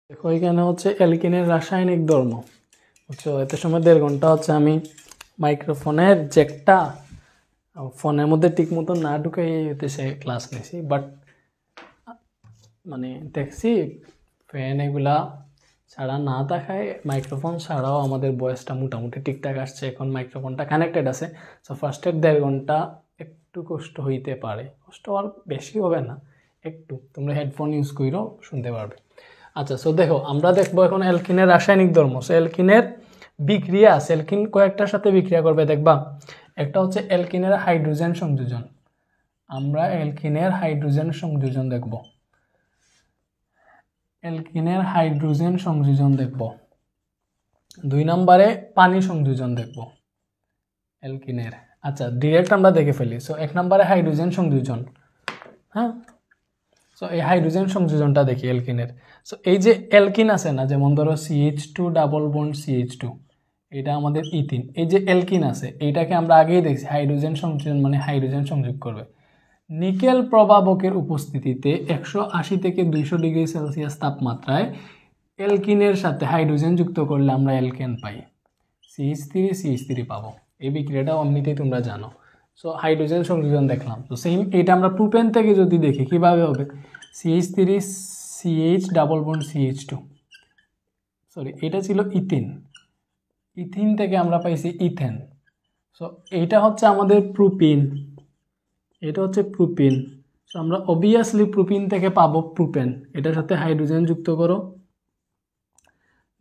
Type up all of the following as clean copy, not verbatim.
দেখো এখানে হচ্ছে অ্যালকিনের রাসায়নিক ধর্ম বুঝছো। এত সময় 1.5 ঘন্টা হচ্ছে আমি মাইক্রোফোনের জ্যাকটা ফোনের মধ্যে ঠিক মতো না ঢুকাই হতেছে ক্লাস নিয়েছি, বাট মানে দেখছি ফ্যান এগুলা ছাড়া না থাকায় মাইক্রোফোন ছাড়াও আমাদের ভয়েসটা মোটামুটি ঠিকঠাক আসছে। এখন মাইক্রোফোনটা কানেক্টেড আছে, সো ফার্স্টের 1.5 ঘন্টা একটু কষ্ট হইতে পারে, কষ্ট আর বেশি হবে না, একটু তোমরা হেডফোন ইউজ করেও শুনতে পারবে। আচ্ছা, সো দেখো আমরা দেখবো এখন অ্যালকিনের রাসায়নিক ধর্ম। সো অ্যালকিনের বিক্রিয়া আছে, অ্যালকিন কয়েকটার সাথে বিক্রিয়া করবে দেখবা। একটা হচ্ছে অ্যালকিনের হাইড্রোজেন সংযোজন, আমরা অ্যালকিনের হাইড্রোজেন সংযোজন দেখব। অ্যালকিনের হাইড্রোজেন সংযোজন দেখব। 2 নম্বরে পানি সংযোজন দেখব অ্যালকিনের। আচ্ছা ডিরেক্ট আমরা দেখে ফেলি। সো 1 নম্বরে হাইড্রোজেন সংযোজন, হ্যাঁ। সো এই হাইড্রোজেন সংযোজনটা দেখি অ্যালকিনের। সো এই যে অ্যালকিন আছে না, যেমন ধরো CH2 ডাবল বন্ড CH2, এটা আমাদের ইথিন। এই যে অ্যালকিন আছে এইটাকে আমরা আগেই দেখছি হাইড্রোজেন সংযোজন মানে হাইড্রোজেন সংযোগ করবে। নিকেল প্রভাবকের উপস্থিতিতে 180 থেকে 200 ডিগ্রি সেলসিয়াস তাপমাত্রায় অ্যালকিনের সাথে হাইড্রোজেন যুক্ত করলে আমরা অ্যালকেন পাই, CH3 পাবো। এই বিক্রিয়াটা এমনিতেই তোমরা জানো। সো হাইড্রোজেন সংযোজন দেখলাম। তো সেম এটা আমরা প্রোপেন থেকে যদি দেখি কিভাবে হবে, CH3 CH double bond CH2, sorry এটা ছিল ইথিন, ইথিন থেকে আমরা পাইছি ইথেন। সো এইটা হচ্ছে আমাদের প্রোপিন, এটা হচ্ছে প্রোপিন। সো আমরা অবভিয়াসলি প্রোপিন থেকে পাবো প্রোপেন। এটার সাথে হাইড্রোজেন যুক্ত করো,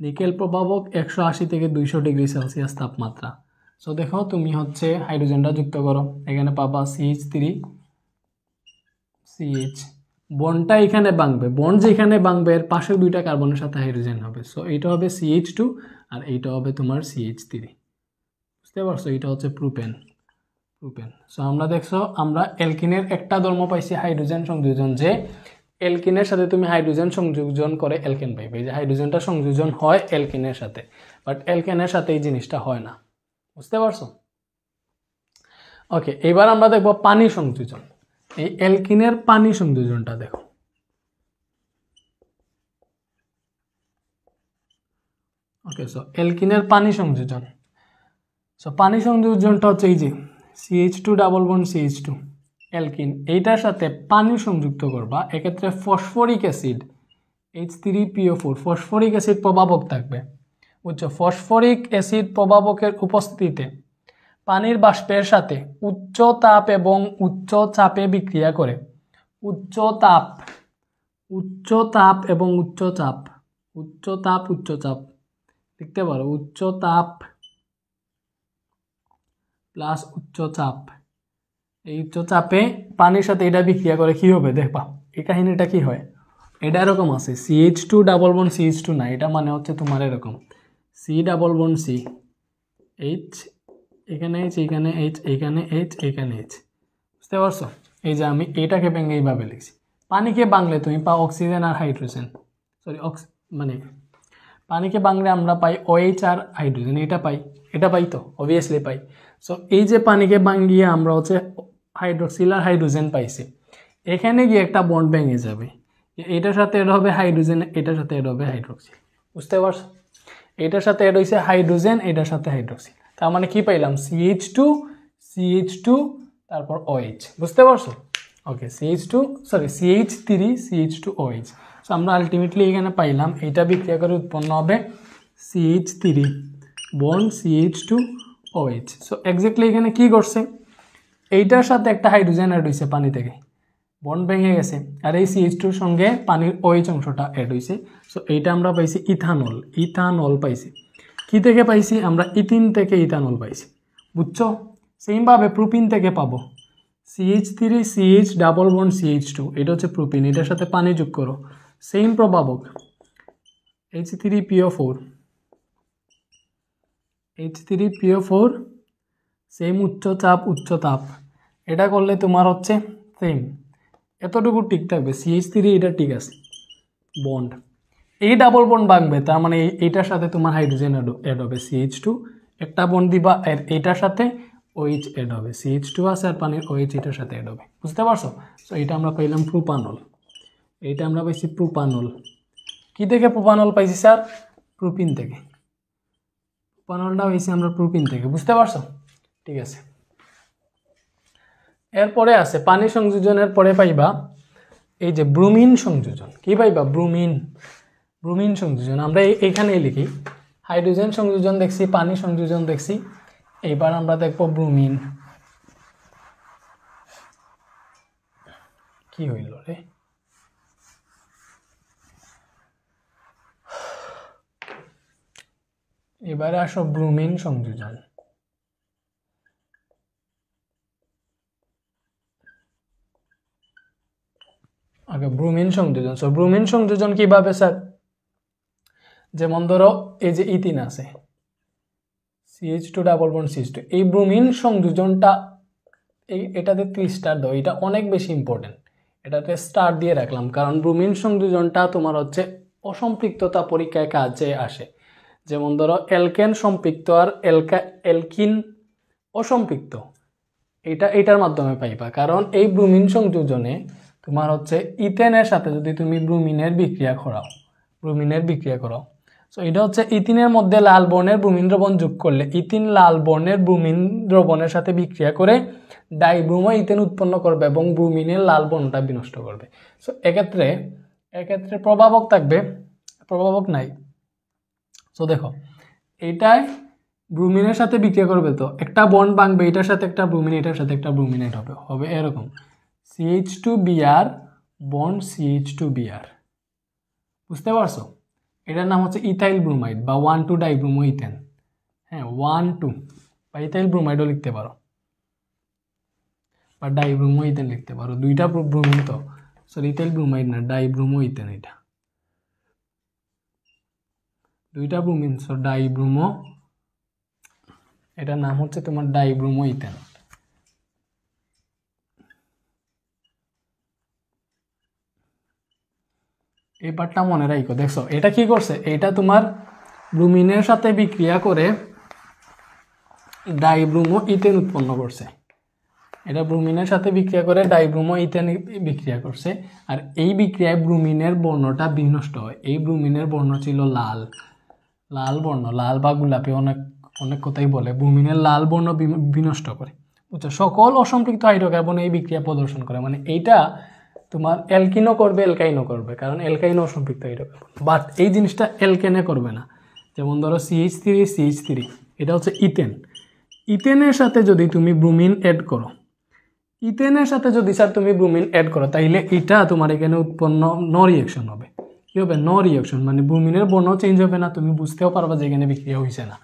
নিকেল প্রভাবক 180 থেকে 200 ডিগ্রি সেলসিয়াস তাপমাত্রা। সো দেখো তুমি হচ্ছে হাইড্রোজেনটা যুক্ত করো, এখানে পাবা CH3CH, বন্ডটা এখানে ভাঙবে, বন্ড যেখানে ভাঙবে এর পাশে 2টা কার্বনের সাথে হাইড্রোজেন হবে। সো এইটা হবে CH2 আর এইটা হবে তোমার CH3, বুঝতে পারছো? এটা হচ্ছে প্রোপেন। সো আমরা দেখছো আমরা অ্যালকিনের একটা ধর্ম পাইছি হাইড্রোজেন সংযোজন, যে অ্যালকিনের সাথে তুমি হাইড্রোজেন সংযোজন করে অ্যালকেন পাইবে। এই যে হাইড্রোজেনটা সংযোজন হয় অ্যালকিনের সাথে, বাট অ্যালকেনের সাথে এই জিনিসটা হয় না, বুঝতে পারছো? ওকে, এবার আমরা দেখব পানি সংযোজন। এই অ্যালকিনের পানি সংযোজনটা দেখো। ওকে, সো অ্যালকিনের পানি সংযোজন। সো পানি সংযোজনটা হচ্ছে এই যে CH2 double bond CH2 alkyne, এইটার সাথে পানি সংযুক্ত করবা। এক্ষেত্রে phosphoric acid H3PO4, phosphoric acid প্রভাবক থাকবে, বুঝছো? ফসফরিক অ্যাসিড প্রভাবকের উপস্থিতিতে পানির বাষ্পের সাথে উচ্চ তাপ এবং উচ্চ চাপে বিক্রিয়া করে উচ্চ তাপ এবং উচ্চ চাপ লিখতে পারো, উচ্চ তাপ প্লাস উচ্চ চাপ। এই উচ্চ চাপে পানির সাথে এটা বিক্রিয়া করে কি হবে দেখবা। এই কাহিনীটা কি হয়, এটা এরকম আছে CH2 ডাবল বন্ড CH2 না, এটা মানে হচ্ছে তোমার এরকম C double bond C, H এখানে H, এখানে H, এখানে H, এখানে H, বুঝতে পারছো? এই যে আমি এটাকে ভেঙে এইভাবে লিখছি। পানিকে বাংলে তুমি পাও অক্সিজেন আর হাইড্রোজেন, সরি মানে পানিকে বাংলে আমরা পাই OH আর হাইড্রোজেন, এটা পাই তো অবভিয়াসলি পাই। সো এই যে পানিকে বাঙ্গিয়ে আমরা হচ্ছে হাইড্রোক্সিল আর হাইড্রোজেন পাইছি, এখানে গিয়ে একটা বন্ড ভেঙে যাবে, এটার সাথে এড হবে হাইড্রোজেন, এটার সাথে এড হবে হাইড্রোক্সিল, বুঝতে পারছো? এটার সাথে এড হয়েছে হাইড্রোজেন, এটার সাথে হাইড্রোক্সিল, তার মানে কি পাইলাম CH2 তারপর OH, বুঝতে পারছো? ওকে, CH3CH2OH। সো আমরা আলটিমেটলি এখানে পাইলাম এটা বিক্রিয়া করে উৎপন্ন হবে CH3 bond CH2OH। So exactly এখানে কি করছে, এইটার সাথে একটা হাইড্রোজেন অ্যাড হয়েছে পানি থেকে, বন্ড ভেঙে গেছে, আর এই CH2 এর সঙ্গে পানির OH অংশটা অ্যাড হয়েছে। সো এইটা আমরা পাইছি ইথানল পাইছি। কি থেকে পাইছি আমরা? ইথিন থেকে ইথানল পাইছি, বুঝছো? সেমভাবে প্রোপিন থেকে পাবো CH3CH ডাবল বন্ড CH2, এটা হচ্ছে প্রোপিন, এটার সাথে পানি যোগ করো, সেম প্রভাবক H3PO4, সেম উচ্চ তাপ, এটা করলে তোমার হচ্ছে সেম এতটুকু ঠিক থাকবে CH3, এটা ঠিক আছে বন্ড। এই ডাবল বন্ড ভাঙবে, তার মানে এইটার সাথে তোমার হাইড্রোজেন অ্যাড হবে CH2, একটা বন্ড দিবা এইটার সাথে OH অ্যাড হবে, CH2 আছে আর পানির OH এটার সাথে অ্যাড হবে, বুঝতে পারছো? সো এটা আমরা পাইলাম প্রোপানল, এইটা আমরা পাইছি প্রোপানল, কি থেকে প্রোপানল পাইছি স্যার? প্রোপিন থেকে। প্রোপানলটা হয়েছে আমরা প্রোপিন থেকে, বুঝতে পারছো? ঠিক আছে, এরপরে আছে পানি সংযোজনের পরে পাইবা এই যে ব্রোমিন সংযোজন। কি পাইবা? ব্রোমিন সংযোজন। আমরা এইখানেই লিখি, হাইড্রোজেন সংযোজন দেখছি, পানি সংযোজন দেখছি, এইবার আমরা দেখব ব্রোমিন। কি হইল রে? এবারে আসো ব্রোমিন সংযোজন। আগে ব্রোমিন সংযোজন। সো ব্রোমিন সংযোজন কিভাবে স্যার? যেমন ধরো এই যে ইথিন আছে, CH2 ডাবল বন্ড CH2, এই ব্রোমিন সংযোজনটা এটাতে 3 স্টার দাও, এটা অনেক বেশি ইম্পর্টেন্ট, এটাতে স্টার দিয়ে রাখলাম, কারণ ব্রোমিন সংযোজনটা তোমার হচ্ছে অসম্পৃক্ততা পরীক্ষায় কাজে আসে। যেমন ধরো অ্যালকেন সম্পৃক্ত আর অ্যালকিন অসম্পৃক্ত, এটার মাধ্যমে পাইবা। কারণ এই ব্রোমিন সংযোজনে তোমার হচ্ছে ইথেনের সাথে যদি তুমি ব্রোমিনের বিক্রিয়া করাও, সো এটা হচ্ছে ইথিনের মধ্যে লাল বর্ণের ব্রোমিন দ্রবণ যোগ করলে ইথিন লাল বর্ণের ব্রোমিন দ্রবণের সাথে বিক্রিয়া করে ডাইব্রোমো ইথেন উৎপন্ন করবে এবং ব্রোমিনের লাল বর্ণটা বিনষ্ট করবে। সো এক্ষেত্রে প্রভাবক থাকবে, প্রভাবক নাই। সো দেখো এইটাই ব্রোমিনের সাথে বিক্রিয়া করবে, তো একটা বন্ড ভাঙবে, এটার সাথে একটা ব্রোমিন, এটার সাথে একটা ব্রোমিনেট হবে এরকম CH2Br বন্ড CH2Br, বুঝতে পারছো? এটার নাম হচ্ছে ইথাইল ব্রোমাইড বা 1,2 ডাইব্রোমো ইথেন। হ্যাঁ, 1,2 বা ইথাইল ব্রোমাইডও লিখতে পারো বা ডাইব্রোমো ইথেন লিখতে পারো, দুইটা ব্রোমিন তো, সরি ইথাইল ব্রোমাইড না, ডাইব্রোমো ইথেন, এটা দুইটা ব্রোমিন, সো ডাইব্রোমো, এটার নাম হচ্ছে তোমার ডাইব্রোমো ইথেন। এই পার্টটা মনে রাখো। দেখছো এটা কি করছে? এটা তোমার ব্রোমিনের সাথে বিক্রিয়া করে ডাইব্রোমো ইথেন উৎপন্ন করছে। এটা ব্রোমিনের সাথে বিক্রিয়া করে ডাইব্রোমো ইথেন বিক্রিয়া করছে, আর এই বিক্রিয়ায় ব্রোমিনের বর্ণটা বিনষ্ট হয়। এই ব্রোমিনের বর্ণ ছিল লাল বর্ণ, লাল বা গোলাপি, অনেক কথাই বলে, ব্রোমিনের লাল বর্ণ বিনষ্ট করে। বুঝছো? সকল অসম্পৃক্ত হাইড্রোকার্বন এই বিক্রিয়া প্রদর্শন করে, মানে এইটা তোমার অ্যালকিনও করবে, অ্যালকাইনও করবে, কারণ অ্যালকাইন অসম্পৃক্ত হাইড্রোকার্বন, বাট এই জিনিসটা অ্যালকেনে করবে না। যেমন ধরো CH3 এটা হচ্ছে ইথেন, ইথেনের সাথে যদি তুমি ব্রোমিন অ্যাড করো, ইথেনের সাথে যদি স্যার তুমি ব্রোমিন অ্যাড করো, তাইলে এটা তোমার এখানে উৎপন্ন নো রিঅ্যাকশন হবে। কি হবে? নো রিঅ্যাকশন, মানে ব্রোমিনের বর্ণ চেঞ্জ হবে না, তুমি বুঝতেও পারবা যে এখানে বিক্রিয়া হয়েছে না।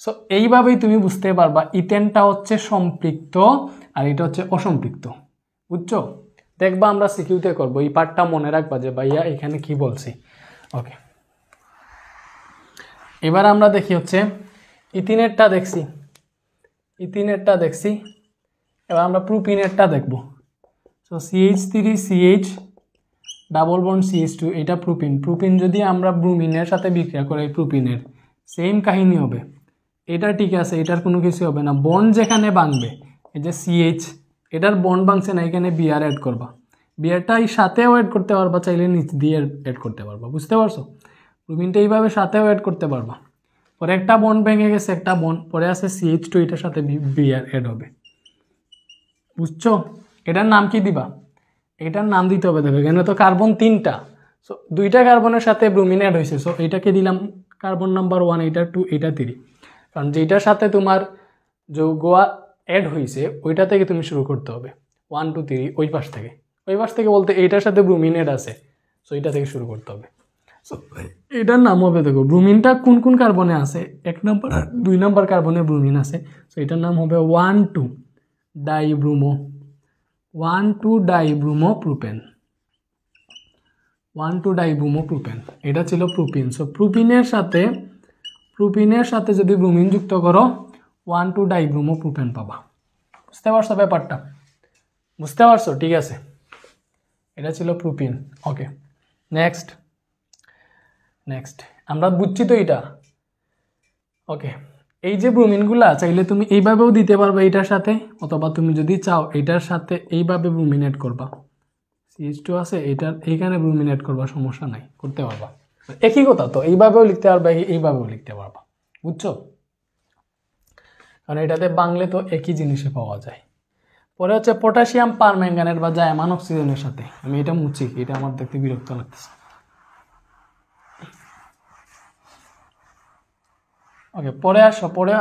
সো এইভাবেই তুমি বুঝতে পারবা ইথেনটা হচ্ছে সম্পৃক্ত আর এটা হচ্ছে অসম্পৃক্ত। বুঝছো? দেখবা আমরা সিকিউতে করবো, এই পার্টটা মনে রাখবা যে ভাইয়া এখানে কি বলছি। ওকে, এবার আমরা দেখি হচ্ছে ইথিনেরটা দেখছি, এবার আমরা প্রোপিনেরটা দেখব। So CH3CH double bond CH2, এটা প্রোপিন যদি আমরা ব্রোমিনের সাথে বিক্রিয়া করি প্রোপিনের, সেম কাহিনী হবে। এটা ঠিক আছে, এটার কোনো কিছু হবে না, বন্ড যেখানে ভাঙবে, এই যে CH, এটার বন্ড ভাঙছে না, এখানে Br অ্যাড করবা, Brটা এই সাথেও অ্যাড করতে পারবা, চাইলে নিচ দিয়ে অ্যাড করতে পারবা, বুঝতে পারছো? ব্রোমিনটা এইভাবে সাথেও অ্যাড করতে পারবা। পরে একটা বন্ড ভেঙে গেছে, একটা বন্ড পরে আছে CH2, এটার সাথে Br অ্যাড হবে, বুঝছো? এটার নাম কি দিবা? এটার নাম দিতে হবে। দেখো এখানে তো কার্বন 3টা, সো 2টা কার্বনের সাথে ব্রোমিন অ্যাড হয়েছে, সো এটাকে দিলাম কার্বন নাম্বার 1, এটা 2, এটা 3, কারণ যেটার সাথে তোমার যৌগ অ্যাড হয়েছে ওইটা থেকে তুমি শুরু করতে হবে, 1 2 3, ওই পাশ থেকে বলতে এইটার সাথে ব্রোমিন অ্যাড আছে, সো এটা থেকে শুরু করতে হবে। সো এটার নাম হবে, দেখো ব্রোমিনটা কোন কার্বনে আছে, 1 নম্বর 2 নম্বর কার্বনে ব্রোমিন আছে, সো এটার নাম হবে 1,2 dibromo, 1,2 dibromo propane, 1,2 dibromo propane, এটা ছিল প্রোপিন। সো প্রোপিনের সাথে যদি ব্রোমিন যুক্ত করো 1,2 ডাইব্রোমো প্রোপেন পাবা। বুঝতে পারছো ব্যাপারটা? বুঝতে পারছো? ঠিক আছে, এটা ছিল প্রোপিন। ওকে, নেক্সট আমরা বুঝছি তো এটা। ওকে, এই যে ব্রোমিনগুলা চাইলে তুমি এইভাবেও দিতে পারবে এটার সাথে, অথবা তুমি যদি চাও এটার সাথে এইভাবে ব্রোমিন অ্যাড করবা, CH2 আছে, এইখানে ব্রোমিন অ্যাড করবা, সমস্যা নাই, করতে পারবা। একই কথা তো, এইভাবেও লিখতে পারবা, এইভাবেও লিখতে পারবা, বুঝছো? কারণ এটাতে বাংলে তো একই জিনিসে পাওয়া যায়। পরে হচ্ছে পটাশিয়াম পারম্যাঙ্গানেট বা জায়মান অক্সিজেনের সাথে, আমি এটা মুছি, এটা আমার দেখতে বিরক্ত লাগতেছে। ওকে, পরে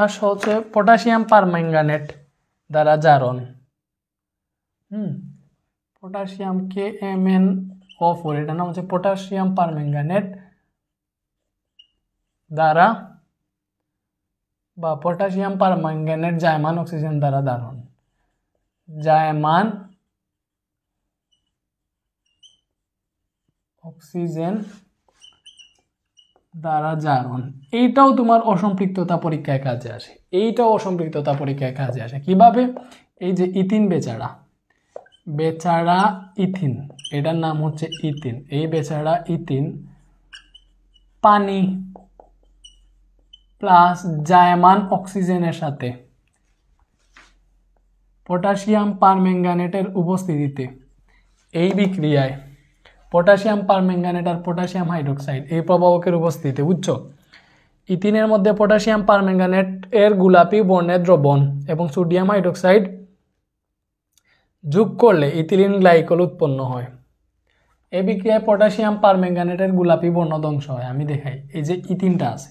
আসো হচ্ছে পটাশিয়াম পারম্যাঙ্গানেট দ্বারা জারণ। পটাশিয়াম KMnO4, এটা নাম হচ্ছে পটাশিয়াম পারম্যাঙ্গানেট দ্বারা বা পটাশিয়াম পারম্যাঙ্গানেট জায়মান অক্সিজেন দ্বারা জারণ। জায়মান অক্সিজেন দ্বারা জারণ, এইটাও তোমার অসম্পৃক্ততা পরীক্ষায় কাজে আসে। এইটাও অসম্পৃক্ততা পরীক্ষায় কাজে আসে কিভাবে? এই যে ইথিন বেচারা ইথিন, এটার নাম হচ্ছে ইথিন। এই বেচারা ইথিন পানি প্লাস জায়মান অক্সিজেনের সাথে পটাশিয়াম পারম্যাঙ্গানেটের উপস্থিতিতে এই বিক্রিয়ায় পটাশিয়াম পারম্যাঙ্গানেট আর পটাশিয়াম হাইড্রোক্সাইড এই প্রভাবকের উপস্থিতিতে, বুঝছো, ইথিনের মধ্যে পটাশিয়াম পারম্যাঙ্গানেট এর গোলাপি বর্ণের দ্রবণ এবং সোডিয়াম হাইড্রোক্সাইড যোগ করলে ইথিলিন গ্লাইকল উৎপন্ন হয়। এই বিক্রিয়ায় পটাশিয়াম পারম্যাঙ্গানেটের গোলাপি বর্ণ ধ্বংস হয়। আমি দেখাই, এই যে ইথিনটা আছে,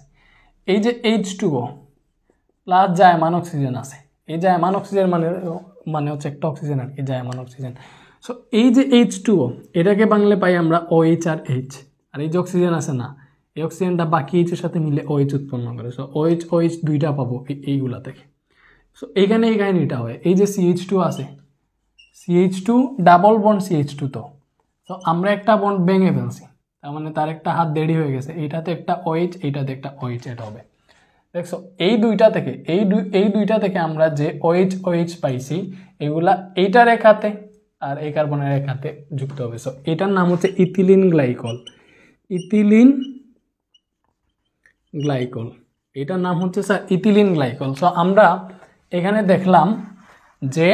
এই যে H2O প্লাস জায়মান অক্সিজেন আছে, এই জায়মান অক্সিজেন মানে হচ্ছে একটা অক্সিজেন আর কি, জায়মান অক্সিজেন। সো এই যে H2O, এটাকে বাংলা পাই আমরা OH আর H, আর এই যে অক্সিজেন আছে না, এই অক্সিজেনটা বাকি H এর সাথে মিলে OH উৎপন্ন করে। সো OH দুইটা পাবো এইগুলা থেকে। সো এইখানে এই কাহিনীটা হয়, এই যে CH2 আছে, CH2 ডাবল বন্ড CH2, তো আমরা একটা বন্ড ভেঙে ফেলছি, তার মানে তার একটা হাত দেরি হয়ে গেছে, এইটাতে একটা OH, এইটাতে একটা OH এড হবে। দেখছো, এই দুইটা থেকে আমরা যে OH পাইছি, এগুলা এইটার এক হাতে আর এই কার্বনের এক হাতে যুক্ত হবে। সো এটার নাম হচ্ছে ইথিলিন গ্লাইকল। এটার নাম হচ্ছে স্যার ইথিলিন গ্লাইকল। সো আমরা এখানে দেখলাম যে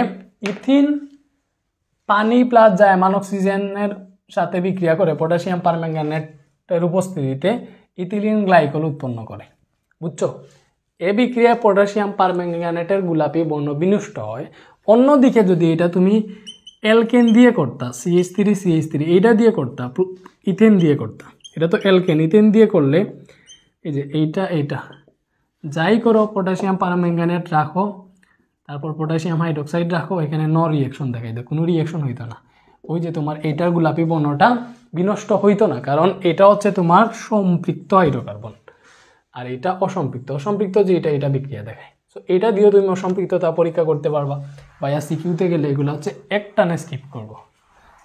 ইথিন পানি প্লাস জায়মান অক্সিজেনের সাথে বিক্রিয়া করে পটাশিয়াম পারম্যাঙ্গানেটের উপস্থিতিতে ইথিলিন গ্লাইকল উৎপন্ন করে, বুঝছো? এই বিক্রিয়ায় পটাশিয়াম পারম্যাঙ্গানেটের গোলাপি বর্ণ বিনষ্ট হয়। অন্যদিকে যদি এটা তুমি অ্যালকেন দিয়ে করতা, CH3 এইটা দিয়ে করতা, ইথেন দিয়ে করতা, এটা তো অ্যালকেন, ইথেন দিয়ে করলে এই যে এইটা যাই করো, পটাশিয়াম পারম্যাঙ্গানেট রাখো, তারপর পটাশিয়াম হাইড্রোক্সাইড রাখো, এখানে নো রিয়াকশন দেখাই দেয়, কোনো রিয়াকশন হইতো না। ওই যে তোমার এইটার গোলাপি বর্ণটা বিনষ্ট হইতো না, কারণ এটা হচ্ছে তোমার সম্পৃক্ত হাইড্রোকার্বন আর এটা অসম্পৃক্ত যে এটা বিক্রিয়া দেখায়। সো এটা দিয়েও তুমি অসম্পৃক্ততা পরীক্ষা করতে পারবা। বা সিকিউতে গেলে এগুলো হচ্ছে একটানে স্কিপ করবো,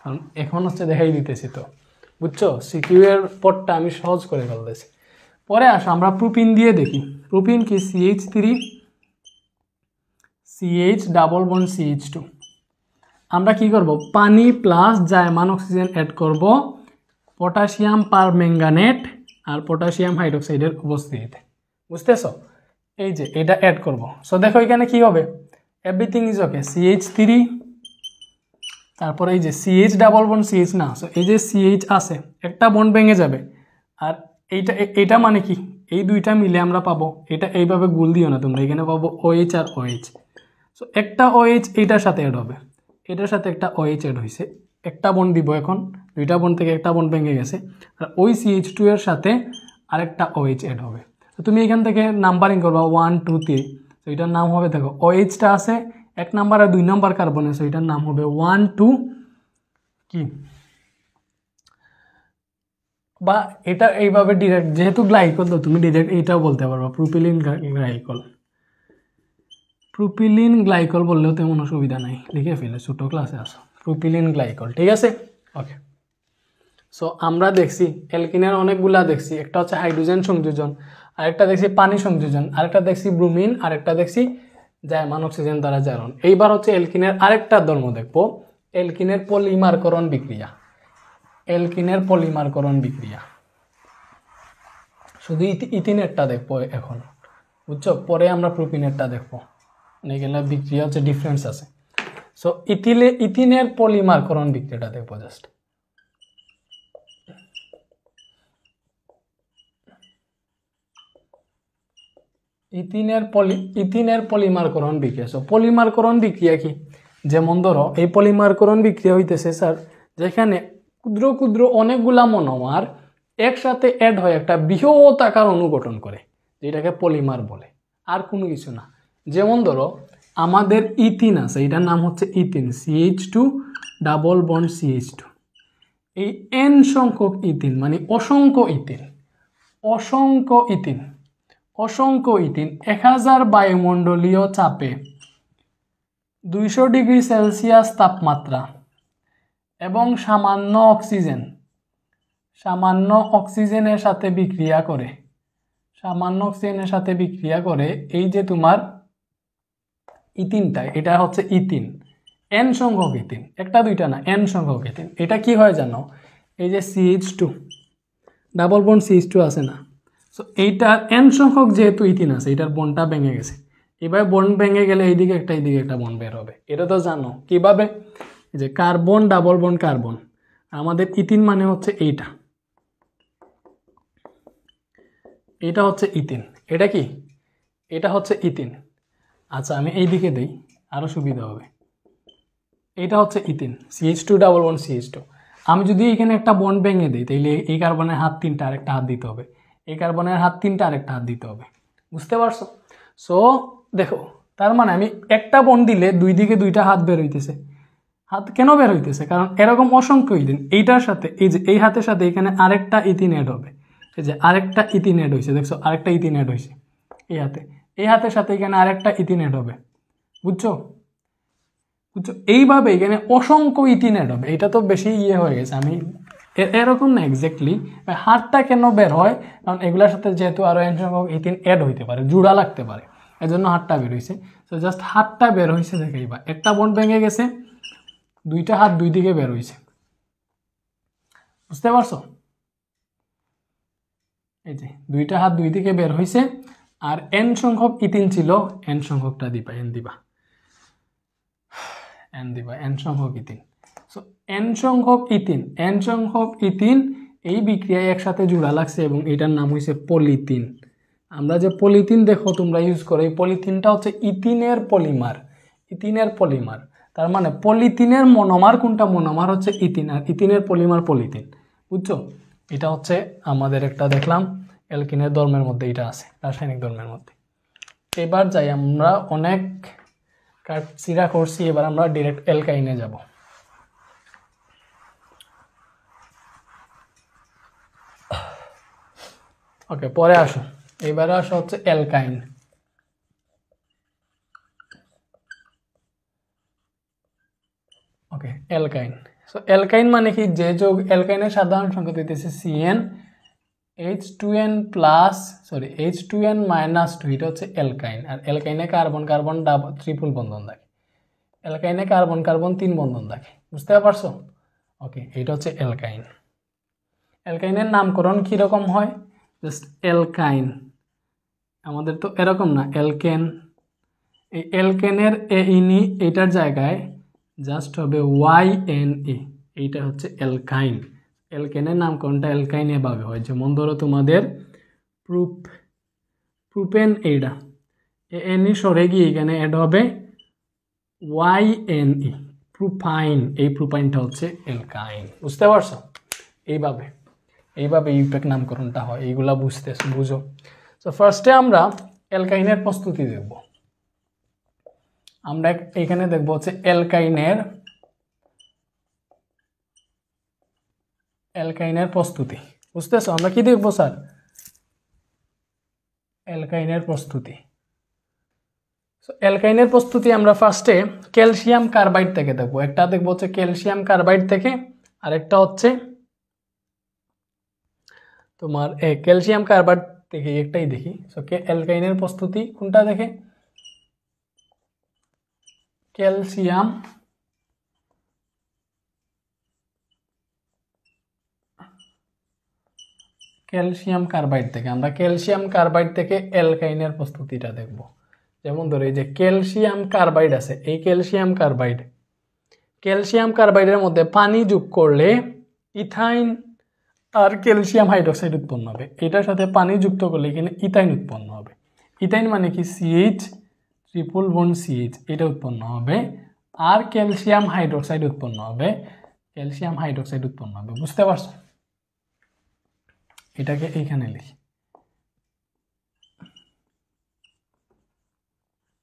কারণ এখন হচ্ছে দেখাই দিতেছি তো, বুঝছো? সিকিউ এর পরটা আমি সহজ করে ফেলতেছি। পরে আসো আমরা প্রোপিন দিয়ে দেখি। প্রোপিন কি? CH ডাবল বন্ড CH2, আমরা কি করব? পানি প্লাস জায়মান অক্সিজেন অ্যাড করব পটাশিয়াম পারম্যাঙ্গানেট আর পটাশিয়াম হাইড্রোক্সাইডের উপস্থিতিতে, বুঝতেছো? এই যে এটা অ্যাড করব। সো দেখো এখানে কি হবে, এভরিথিং ইজ ওকে, CH3, তারপরে এই যে CH ডাবল বন্ড CH না, সো এই যে CH আছে, একটা বন্ড ভেঙে যাবে, আর এইটা মানে কি, এই দুইটা মিলে আমরা পাবো, এটা এইভাবে গুল দিও না তোমরা, এখানে পাবো OH আর OH। সো একটা OH এইটার সাথে অ্যাড হবে, এটার সাথে একটা OH অ্যাড হয়েছে, একটা বন্ড দিব, এখন দুইটা বন্ড থেকে একটা বন্ড ভেঙে গেছে, আর ওই CH2 এর সাথে আরেকটা OH অ্যাড হবে। তো তুমি এখান থেকে নাম্বারিং করবা 1 2 3, তো এটার নাম হবে, দেখো OH-টা আছে 1 নাম্বার আর 2 নাম্বার কার্বন আছে, এটার নাম হবে 1 2 কি, বা এটা এইভাবে ডিরেক্ট, যেহেতু গ্লাইকল তো তুমি ডিরেক্ট এইটাও বলতে পারবা, প্রোপিলিন গ্লাইকল বললেও তেমন অসুবিধা নাই, লিখে ফেলে, ছোটো ক্লাসে আসো, প্রোপিলিন গ্লাইকল, ঠিক আছে? ওকে, সো আমরা দেখছি অ্যালকিনের অনেকগুলা দেখছি, একটা হচ্ছে হাইড্রোজেন সংযোজন, আরেকটা দেখছি পানি সংযোজন, আরেকটা দেখছি ব্রোমিন, আরেকটা দেখছি জায়মান অক্সিজেন দ্বারা জারণ। এইবার হচ্ছে অ্যালকিনের আরেকটা ধর্ম দেখবো, অ্যালকিনের পলিমারকরণ বিক্রিয়া। শুধু ইথিনেরটা দেখবো এখন, বুঝছো? পরে আমরা প্রোপিনেরটা দেখবো, এগুলো বিক্রিয়া হচ্ছে ডিফারেন্স আছে। সো ইথিনের পলিমারকরণ বিক্রিয়াটা দেখবো জাস্ট। ইথিনের পলিমারকরণ বিক্রিয়া। সো পলিমারকরণ বিক্রিয়া কি? যেমন ধরো এই পলিমারকরণ বিক্রিয়া হইতেছে স্যার যেখানে ক্ষুদ্র ক্ষুদ্র অনেকগুলা মনোমার একসাথে অ্যাড হয় একটা বৃহৎ আকার অণু গঠন করে, যেটাকে পলিমার বলে, আর কোনো কিছু না। যেমন ধরো আমাদের ইথিন আছে, এটার নাম হচ্ছে ethene, CH2 double bond CH2। এই n সংখ্যক ইথিন মানে অসংখ্য ইথিন 1000 বায়ুমণ্ডলীয় চাপে 200 ডিগ্রি সেলসিয়াস তাপমাত্রা এবং সামান্য অক্সিজেনের সাথে বিক্রিয়া করে এই যে তোমার ইথিনটা, এটা হচ্ছে ইথিন, n সংখ্যক ইথিন, একটা দুইটা না, n সংখ্যক ইথিন। এটা কি হয় জানো? এই যে CH2 ডাবল বন্ড CH2 আছে না, সো এইটার n সংখ্যক যেহেতু ইথিন আছে, এটার বন্ডটা ভেঙে গেছে। এবার বন্ড ভেঙে গেলে এইদিকে একটা বন্ড বের হবে। এটা তো জানো কিভাবে, যে কার্বন ডাবল বন্ড কার্বন, আমাদের ইথিন মানে হচ্ছে এটা হচ্ছে ইথিন। এটা কি? এটা হচ্ছে ইথিন। আচ্ছা আমি এইদিকে দেই, আরো সুবিধা হবে। এটা হচ্ছে ethene, CH2 double bond CH2। আমি যদি এখানে একটা বন্ড ভেঙে দিই, তাহলে এই কার্বনের হাত তিনটা আরেকটা হাত দিতে হবে, এই কার্বনের হাত তিনটা আরেকটা হাত দিতে হবে। বুঝতে পারছো? সো দেখো, তার মানে আমি একটা বন্ড দিলে দুই দিকে দুইটা হাত বের হইতেছে। হাত কেন বের হইতেছে? কারণ এরকম অসংখ্য ইথিন, এইটার সাথে এই যে এই হাতের সাথে এখানে আরেকটা ইথিন অ্যাড হবে। এই যে আরেকটা ইথিন অ্যাড হয়েছে, দেখছো আরেকটা ইথিন অ্যাড হয়েছে এই হাতের সাথে এখানে আরেকটা ইথিন অ্যাড হবে। বুঝছো? এইভাবে এখানে অসংখ্য ইথিন অ্যাড হবে। এটা তো বেশি হয়ে গেছে, আমি এরকম না এক্স্যাক্টলি। হাতটা কেন বের হয়? কারণ এগুলোর সাথে যেহেতু আরো n সংখ্যক ইথিন অ্যাড হইতে পারে, জোড়া লাগতে পারে, এজন্য হাতটা বের হয়েছে। তো জাস্ট হাতটা বের হয়েছে দেখে এইবার একটা বন্ড ভেঙে গেছে, দুইটা হাত দুই দিকে বের হয়েছে। বুঝতে পারছো? এই যে দুইটা হাত দুই দিকে বের হয়েছে, আর n সংখ্যক ইথিন ছিল, n সংখ্যকটা দিবা, n সংখ্যক ইথিন। সো n সংখ্যক ইথিন এই বিক্রিয়ায় একসাথে জোড়া লাগছে এবং এটার নাম হয়েছে পলিথিন। আমরা যে পলিথিন দেখো তোমরা ইউজ করো, এই পলিথিনটা হচ্ছে ইথিনের পলিমার। তার মানে পলিথিনের মনোমার কোনটা? মনোমার হচ্ছে ইথিন, আর ইথিনের পলিমার পলিথিন। বুঝছো? এটা হচ্ছে আমাদের একটা দেখলাম অ্যালকিনের ধর্মের মধ্যে, এটা আছে রাসায়নিক ধর্মের মধ্যে। এবার যাই, আমরা অনেক কাটছিড়া করছি, এবার আমরা ডিরেক্ট অ্যালকাইনে যাব। ওকে, পরে আসো, এবারে আসো হচ্ছে অ্যালকাইন। ওকে, অ্যালকাইন। সো অ্যালকাইন মানে কি? যে যৌগ, অ্যালকাইনের সাধারণ সংকেত হইতেছে CN H2N -2, এটা হচ্ছে অ্যালকাইন। আর অ্যালকাইনে কার্বন কার্বন ট্রিপল বন্ধন থাকে, অ্যালকাইনে কার্বন কার্বন 3 বন্ধন থাকে। বুঝতে পারছো? ওকে, এটা হচ্ছে অ্যালকাইন। অ্যালকাইনের নামকরণ কিরকম হয়? জাস্ট অ্যালকাইন, আমাদের তো এরকম না অ্যালকেন। এই অ্যালকেনের ইনি এটার জায়গায় জাস্ট হবে YNE, এইটা হচ্ছে অ্যালকাইন। অ্যালকেনের নামকরণটা অ্যালকাইন এভাবে হয়। যেমন ধরো তোমাদের প্রুপেন, এইটা এনই সরে গিয়ে এখানে অ্যাড হবে YNE, প্রুপাইন। এই প্রুপাইনটা হচ্ছে অ্যালকাইন। বুঝতে পারছো? এইভাবে ইউপ্যাক নামকরণটা হয়। এইগুলা বুঝো। তো ফার্স্টে আমরা অ্যালকাইনের প্রস্তুতি দেখব। আমরা এখানে দেখব হচ্ছে অ্যালকাইনের প্রস্তুতি। বুঝতেছো? আমরা কি দেখবো স্যার? অ্যালকাইনের প্রস্তুতি। অ্যালকাইনের প্রস্তুতি আমরা ফার্স্টে ক্যালসিয়াম কার্বাইড থেকে দেখবো। একটা দেখবো হচ্ছে ক্যালসিয়াম কার্বাইড থেকে, আরেকটা হচ্ছে তোমার ক্যালসিয়াম কার্বাইড থেকে, একটাই দেখি। সো অ্যালকাইনের প্রস্তুতি কোনটা দেখে? ক্যালসিয়াম কার্বাইড থেকে। আমরা ক্যালসিয়াম কার্বাইড থেকে অ্যালকাইনের প্রস্তুতিটা দেখব। যেমন ধরো এই যে ক্যালসিয়াম কার্বাইড আছে, এই ক্যালসিয়াম কার্বাইডের মধ্যে পানি যোগ করলে ইথাইন আর ক্যালসিয়াম হাইড্রোক্সাইড উৎপন্ন হবে। এটার সাথে পানি যুক্ত করলে এখানে ইথাইন উৎপন্ন হবে। ইথাইন মানে কি CH ট্রিপল বন্ড CH, এটা উৎপন্ন হবে। আর ক্যালসিয়াম হাইড্রোক্সাইড উৎপন্ন হবে, ক্যালসিয়াম হাইড্রোক্সাইড উৎপন্ন হবে। বুঝতে পারছো? এটাকে এইখানে লিখি।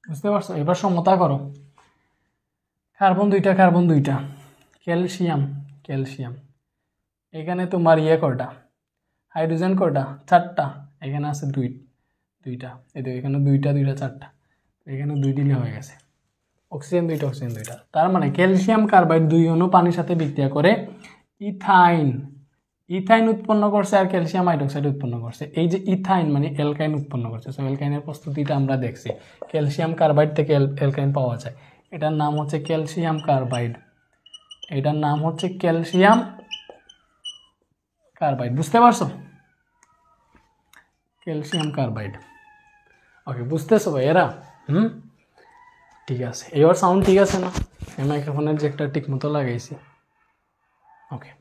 বুঝতে পারছো? এবার সমতা করো। কার্বন দুইটা, ক্যালসিয়াম ক্যালসিয়াম, এখানে তোমার কয়টা হাইড্রোজেন কয়টা? 4টা, এখানে আছে দুইটা, এই তো এখানে দুইটা 4টা, এখানে 2 দিলে হয়ে গেছে। অক্সিজেন দুইটা, তার মানে ক্যালসিয়াম কার্বাইড 2 অণু পানির সাথে বিক্রিয়া করে ইথাইন উৎপন্ন করছে আর ক্যালসিয়াম হাইড্রোক্সাইড উৎপন্ন করছে। এই যে ইথাইন মানে অ্যালকাইন উৎপন্ন করছে। সো অ্যালকাইনের প্রস্তুতিটা আমরা দেখছি, ক্যালসিয়াম কার্বাইড থেকে অ্যালকাইন পাওয়া যায়। এটার নাম হচ্ছে ক্যালসিয়াম কার্বাইড, এটার নাম হচ্ছে ক্যালসিয়াম কার্বাইড। বুঝতে পারছো? Calcium carbide. ওকে, বুঝতেছো ভাইয়েরা? ঠিক আছে, এবার সাউন্ড ঠিক আছে না? এই মাইক্রোফোনের যে একটা ঠিক মতো লাগাইছি। ওকে,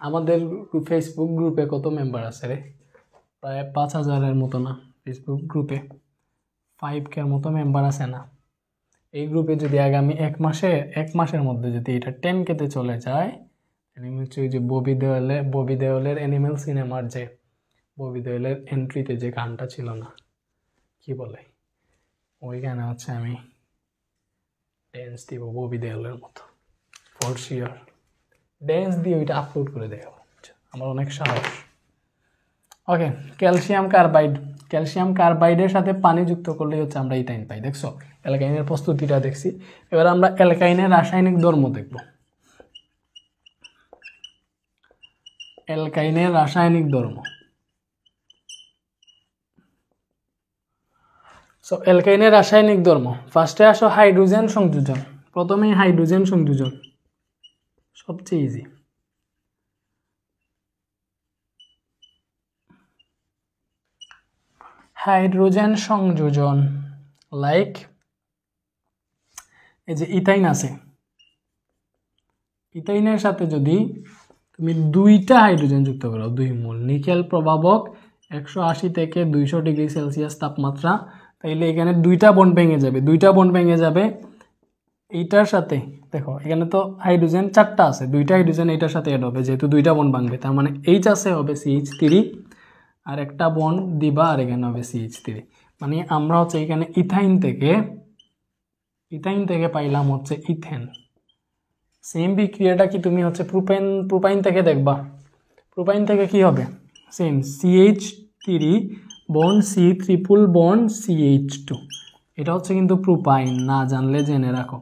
আমাদের ফেসবুক গ্রুপে কত মেম্বার আছে রে? প্রায় 5000-এর মতো না? ফেসবুক গ্রুপে 5K মতো মেম্বার আছে না? এই গ্রুপে যদি আগামী এক মাসের মধ্যে যদি এটা 10K-তে চলে যায়, হচ্ছে ওই যে ববি দেওলের অ্যানিমেল সিনেমার যে ববি দেওলের এন্ট্রিতে যে গানটা ছিল না, কি বলে, ওই গানে হচ্ছে আমি ড্যান্স দিব ববি দেওলের মতো, ফর শিওর ড্যান্স দিয়ে ওইটা আপলোড করে দেখাবো। আমার অনেক সাহস। ওকে, ক্যালসিয়াম কার্বাইডের সাথে পানি যুক্ত করলেই হচ্ছে আমরা ইথাইন পাই। দেখছো, অ্যালকাইনের প্রস্তুতিটা দেখছি। এবার আমরা অ্যালকাইনের রাসায়নিক ধর্ম দেখব। অ্যালকাইনের রাসায়নিক ধর্ম। সো অ্যালকাইনের রাসায়নিক ধর্ম, ফার্স্টে আসো হাইড্রোজেন সংযোজন। প্রথমেই হাইড্রোজেন সংযোজন, সবচেয়ে ইজি। হাইড্রোজেন সংযোজন লাইক এই যে ইথাইন আছে, ইথাইনের সাথে যদি তুমি 2টা হাইড্রোজেন যুক্ত করো, 2 মোল, নিকেল প্রভাবক 180 থেকে 200 ডিগ্রি সেলসিয়াস তাপমাত্রা, তাইলে এখানে 2টা বন্ড ভেঙে যাবে। এইটার সাথে দেখো, এখানে তো হাইড্রোজেন 4টা আছে, 2টা হাইড্রোজেন এইটার সাথে অ্যাড হবে, যেহেতু 2টা বন্ড ভাঙবে, তার মানে এইচ আছে হবে CH3, আর একটা বন্ড দিবা আর এখানে হবে CH3। মানে আমরা হচ্ছে এখানে ইথাইন থেকে পাইলাম হচ্ছে ইথেন। সেম বিক্রিয়াটা কি তুমি হচ্ছে প্রোপাইন থেকে দেখবা। প্রোপাইন থেকে কি হবে? Same CH3 bond C triple bond CH2। এটা হচ্ছে কিন্তু প্রোপাইন, না জানলে জেনে রাখো,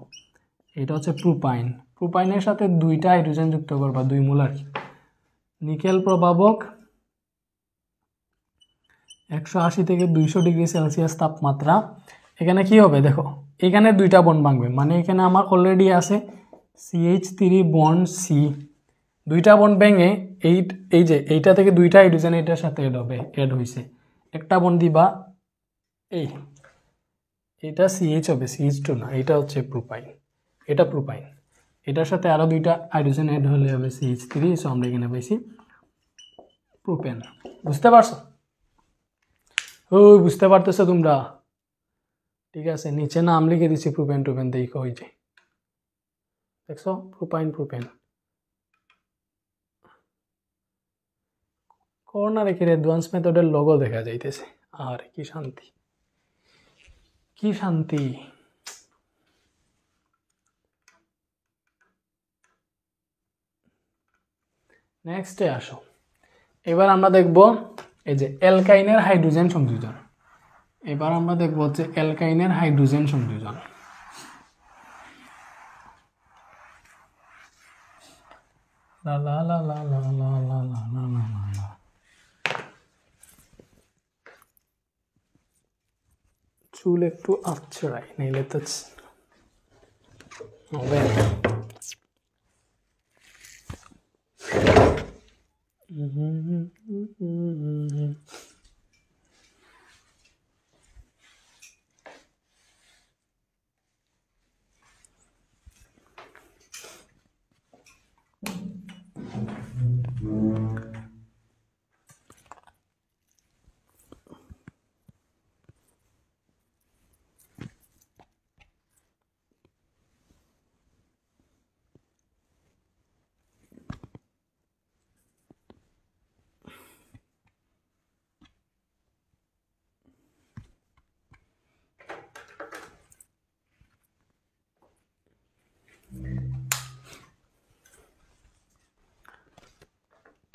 এটা হচ্ছে প্রোপাইনের সাথে 2টা হাইড্রোজেন যুক্ত করবা, 2 মোল আর কি। নিকেল প্রভাবক 180 থেকে 200 ডিগ্রি সেলসিয়াস তাপমাত্রা। এখানে কি হবে দেখো, এখানে 2টা বন্ড ভাঙবে, মানে এখানে আমার অলরেডি আছে CH3 বন্ড C, 2টা বন্ড ভেঙে এই যে এইটা থেকে 2টা হাইড্রোজেন এটার সাথে অ্যাড হয়েছে, একটা বন্ড দিবা, এটা CH হবে, CH2 না, এটা হচ্ছে প্রোপাইন, এটা প্রোপাইন, এটার সাথে আরো 2টা হাইড্রোজেন অ্যাড হলে হবে CH3। সো আমরা এখানে পাইছি প্রোপেন। বুঝতে পারছো? বুঝতে পারতেছো তোমরা? ঠিক আছে, নিচে নাম লিখে দিচ্ছি প্রোপেন দেখো, ওই যে দেখছো প্রোপেন। কর্নারে কি অ্যাডভান্স মেথডের লোগো দেখা যাইতেছে, আর কি শান্তি, কি শান্তি। নেক্সটে আসো, এবার আমরা দেখব এই যে অ্যালকাইনের হাইড্রোজেন সংযোজন। এবার আমরা দেখব হচ্ছে অ্যালকাইনের হাইড্রোজেন সংযোজন। লা লা লা লা লা লা লা লা লা লা লা। চুল একটু আঁচড়াই, নাইলে তো হবে।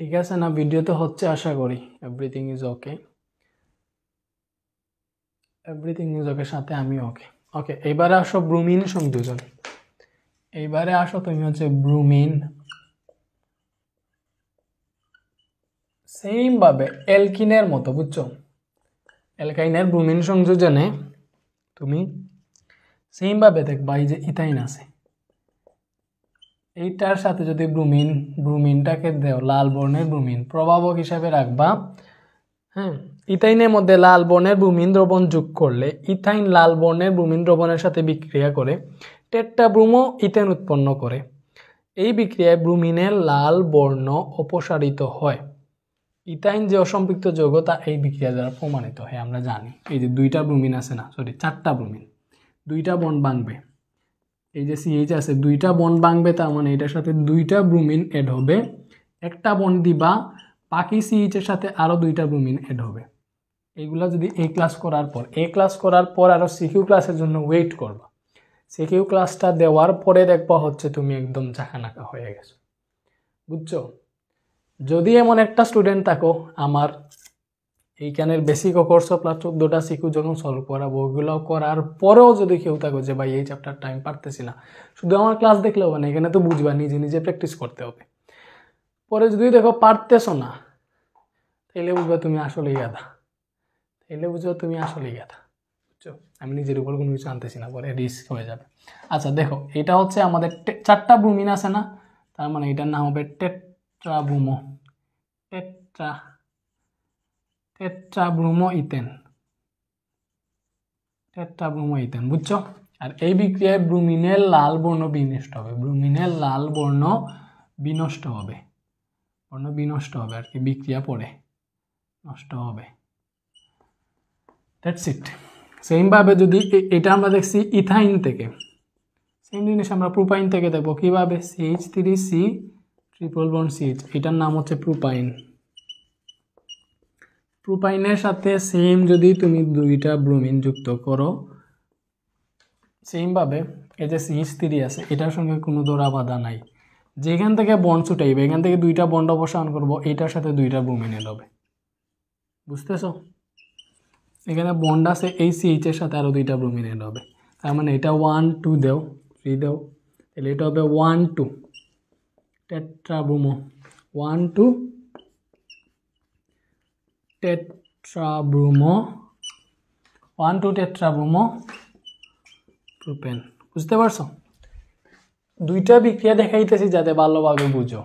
ঠিক আছে না? ভিডিও তো হচ্ছে আশা করি। Everything is okay, everything is okay, সাথে আমি ওকে। ওকে, এবারে আসো ব্রুমিন সংযোজন। এইবারে আসো তুমি হচ্ছে ব্রুমিন। সেম ভাবে অ্যালকিনের মতো, বুঝছো? অ্যালকাইনের ব্রুমিন সংযোজনে তুমি সেম ভাবে দেখবা এই যে ইথাইন আছে, এইটার সাথে যদি ব্রুমিনটাকে দেও, লাল বর্ণের ব্রুমিন প্রভাবক হিসাবে রাখবা। হ্যাঁ, ইথাইনের মধ্যে লাল বর্ণের ব্রুমিন দ্রবণ যোগ করলে ইথাইন লাল বর্ণের ব্রুমিন দ্রবণের সাথে বিক্রিয়া করে টেট্রাব্রোমো ইথেন উৎপন্ন করে। এই বিক্রিয়ায় ব্রুমিনের লাল বর্ণ অপসারিত হয়। ইথাইন যে অসম্পৃক্ত যৌগ তা এই বিক্রিয়া দ্বারা প্রমাণিত হয়। আমরা জানি এই যে দুইটা ব্রুমিন আছে না, সরি চারটা ব্রুমিন, দুইটা বন্ড ভাঙবে। এই যে সিএইচ আছে, দুইটা বন্ড ভাঙবে, তার মানে এটার সাথে দুইটা ব্রুমিন এড হবে। একটা বন্ড দিবা, বাকি সিএইচ এর সাথে আরো দুইটা ব্রুমিন এড হবে। এইগুলা যদি এ ক্লাস করার পর আরো সিকিউ ক্লাসের জন্য ওয়েট করবা। সিকিউ ক্লাসটা দেওয়ার পরে দেখবা হচ্ছে তুমি একদম চাকানাকা হয়ে গেছো, বুঝছো? যদি এমন একটা স্টুডেন্ট থাকো, আমার এইখানের বেসিক কোর্স প্লাস 14টা সিকিউ যখন সলভ করাবো, ওইগুলো করার পরেও যদি কেউ থাকো যে ভাই এই চ্যাপ্টারটা আমি পারতেছি না, শুধু আমার ক্লাস দেখলে হবে না, এখানে তো বুঝবা, নিজে নিজে প্র্যাকটিস করতে হবে। পরে যদি দেখো পারতেছো না, তাইলে বুঝবা তুমি আসলেই গাধা, বুঝছো? আমি নিজের উপর কোনো কিছু আনতেছি না, পরে রিস্ক হয়ে যাবে। আচ্ছা দেখো, এটা হচ্ছে আমাদের চারটা ব্রুমিন আছে না, তার মানে এটার নাম হবে টেট্রাব্রোমো, টেট্রাব্রোমো ইথেন, বুঝছো? আর এই বিক্রিয়ায় ব্রুমিনের লাল বর্ণ বিনষ্ট হবে, বিনষ্ট হবে আর কি, বিক্রিয়া পরে নষ্ট হবে। That's it. সেম ভাবে যদি এটা আমরা দেখছি ইথাইন থেকে, সেম জিনিস আমরা প্রোপাইন থেকে দেখবো কিভাবে। CH3C ট্রিপল বন্ড CH, এটার নাম হচ্ছে প্রোপাইনের সাথে সেম যদি তুমি দুইটা ব্রোমিন যুক্ত করো, সেম ভাবে এই যে CH3 আছে, এটার সঙ্গে কোনো দোড়া বাঁধা নাই, যেখান থেকে বন্ড ছুটাইবে এখান থেকে দুইটা বন্ড অপসারণ করবো, এটার সাথে দুইটা ব্রোমিন এড হবে, বুঝতেছো? এখানে বন্ড আছে, এই CH এর সাথে আরো দুইটা ব্রোমিন এড হবে, তার মানে এটা 1 2 দেও, 3 দেও, তাহলে এটা হবে 1 2 টেট্রাব্রোমো, 1 2 টেট্রাব্রোমো, 1 2 টেট্রাব্রোমো প্রোপেন। বুঝতে পারছো? দুইটা বিক্রিয়া দেখাইতেছি যাতে ভালোভাবে বুঝো,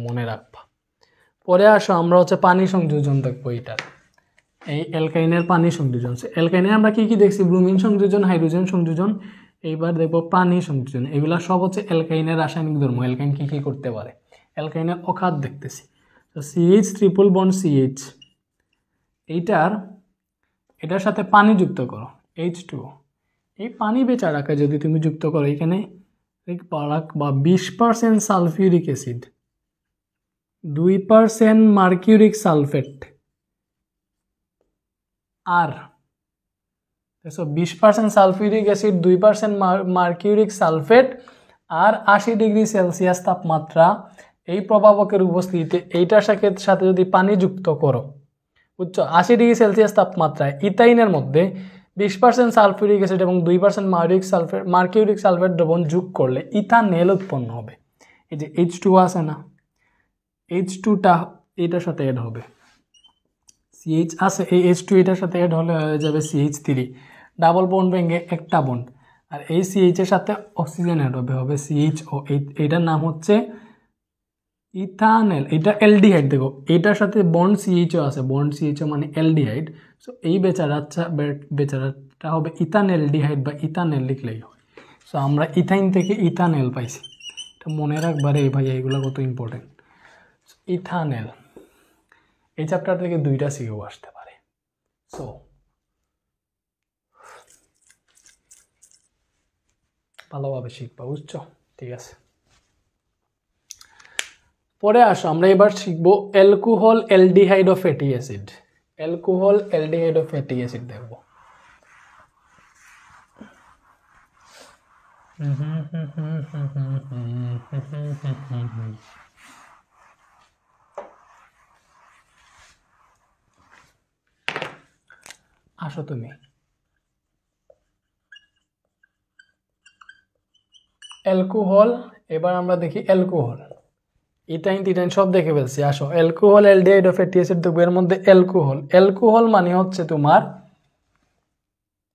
মনে রাখবা। পরে আসো আমরা হচ্ছে পানি সংযোজন দেখবো। এটার এই অ্যালকাইনের পানি সংযোজন, অ্যালকাইনে আমরা কি কি দেখছি? ব্রোমিন সংযোজন, হাইড্রোজেন সংযোজন, এইবার দেখবো পানি সংযোজন। এগুলা সব হচ্ছে অ্যালকাইনের রাসায়নিক ধর্ম, অ্যালকাইন কি কি করতে পারে, অ্যালকাইনের অখাত দেখতেছি। তো CH ট্রিপল বন্ড CH, এটার সাথে পানি যুক্ত করো H2O, এই পানি বেচারাকে যদি তুমি যুক্ত করো এখানে বা 20% সালফিউরিক অ্যাসিড, 2% মার্কিউরিক সালফেট, আর 20% সালফিউরিক অ্যাসিড, 2% মার্কিউরিক সালফেট আর 80 ডিগ্রি সেলসিয়াস তাপমাত্রা, এই প্রভাবকের উপস্থিতিতে এইটার সাথে যদি পানি যুক্ত করো, বুঝছো? 80 ডিগ্রি সেলসিয়াস তাপমাত্রায় ইথাইনের মধ্যে 20% সালফিউরিক অ্যাসিড এবং 2% মার্কিউরিক সালফেট দ্রবণ যোগ করলে ইথানেল উৎপন্ন হবে। এই যে H2 আছে না, H2টা এটার সাথে অ্যাড হবে, CH আছে, এই H2 এটার সাথে অ্যাড হলে হয়ে যাবে CH3, ডাবল বন্ড ভেঙে একটা বন্ড, আর এই CH এর সাথে অক্সিজেন অ্যাড হবে CHO, এইটার নাম হচ্ছে ইথানেল। এটা অ্যালডিহাইড, দেখো এটার সাথে বন্ড CHO আছে, বন্ড CHO মানে অ্যালডিহাইড। সো এই বেচারাটা হবে ইথানএলডিহাইড বা ইথানেল লিখলেই হয়। সো আমরা ইথাইন থেকে ইথানেল পাইছি, এটা মনে রাখবারে ভাই, এইগুলো কত ইম্পর্টেন্ট। ইথানেল, এই চ্যাপ্টার থেকে দুইটা সিও আসতে পারে, সো ভালোভাবে শিখবা, বুঝছো? ঠিক আছে, পরে আসো আমরা এবার শিখবো অ্যালকোহল অ্যালডিহাইড ও ফ্যাটি অ্যাসিড। দেখবো। আসো তুমি। অ্যালকোহল, এবার আমরা দেখি অ্যালকোহল। ইথাইন টিটাইন সব দেখে ফেলছি, আসো অ্যালকোহল অ্যালডিহাইড ও ফ্যাটি অ্যাসিড দেখবো। এর মধ্যে অ্যালকোহল, অ্যালকোহল মানে হচ্ছে তোমার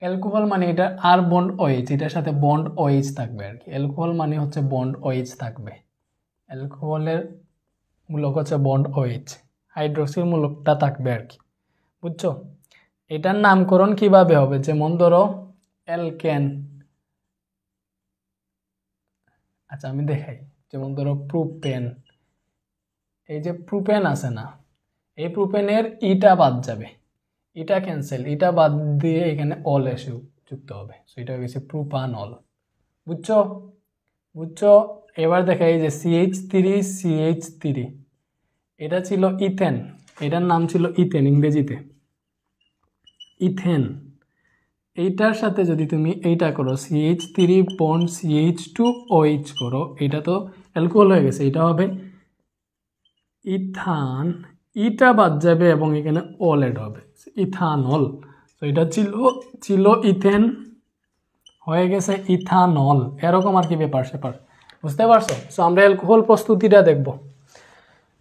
অ্যালকোহল মানে এটা আর বন্ড ওএইচ, এটার সাথে বন্ড ওএইচ থাকবে আর কি। অ্যালকোহল মানে হচ্ছে বন্ড ওএইচ থাকবে। অ্যালকোহলের মূলক হচ্ছে বন্ড ওএইচ, হাইড্রোক্সিল মূলকটা থাকবে আর কি, বুঝছো? এটার নামকরণ কিভাবে হবে, যেমন ধরো অ্যালকেন, আচ্ছা আমি দেখাই, যেমন ধরো প্রোপেন, এই যে প্রোপেন আছে না, এই প্রোপেনের ইটা বাদ যাবে, ইটা ক্যান্সেল, ইটা বাদ দিয়ে এখানে অল এসে যুক্ত হবে, সো এটা হয়ে গেছে প্রোপানল, বুঝছো? বুঝছো? এবার দেখা, এই যে CH3, এটা ছিল ইথেন, এটার নাম ছিল ইথেন ইংরেজিতে, ইথেন। এইটার সাথে যদি তুমি এইটা করো CH3 বন্ড CH2OH করো, এটা তো অ্যালকোহল হয়ে গেছে, এটা হবে ইথান, ইটা বাদ যাবে এবং এখানে অল এড হবে, ইথানল। তো এটা ছিল ইথেন, হয়ে গেছে ইথানল, এরকম আর কি ব্যাপার স্যাপার, বুঝতে পারছো? সো আমরা অ্যালকোহল প্রস্তুতিটা দেখব,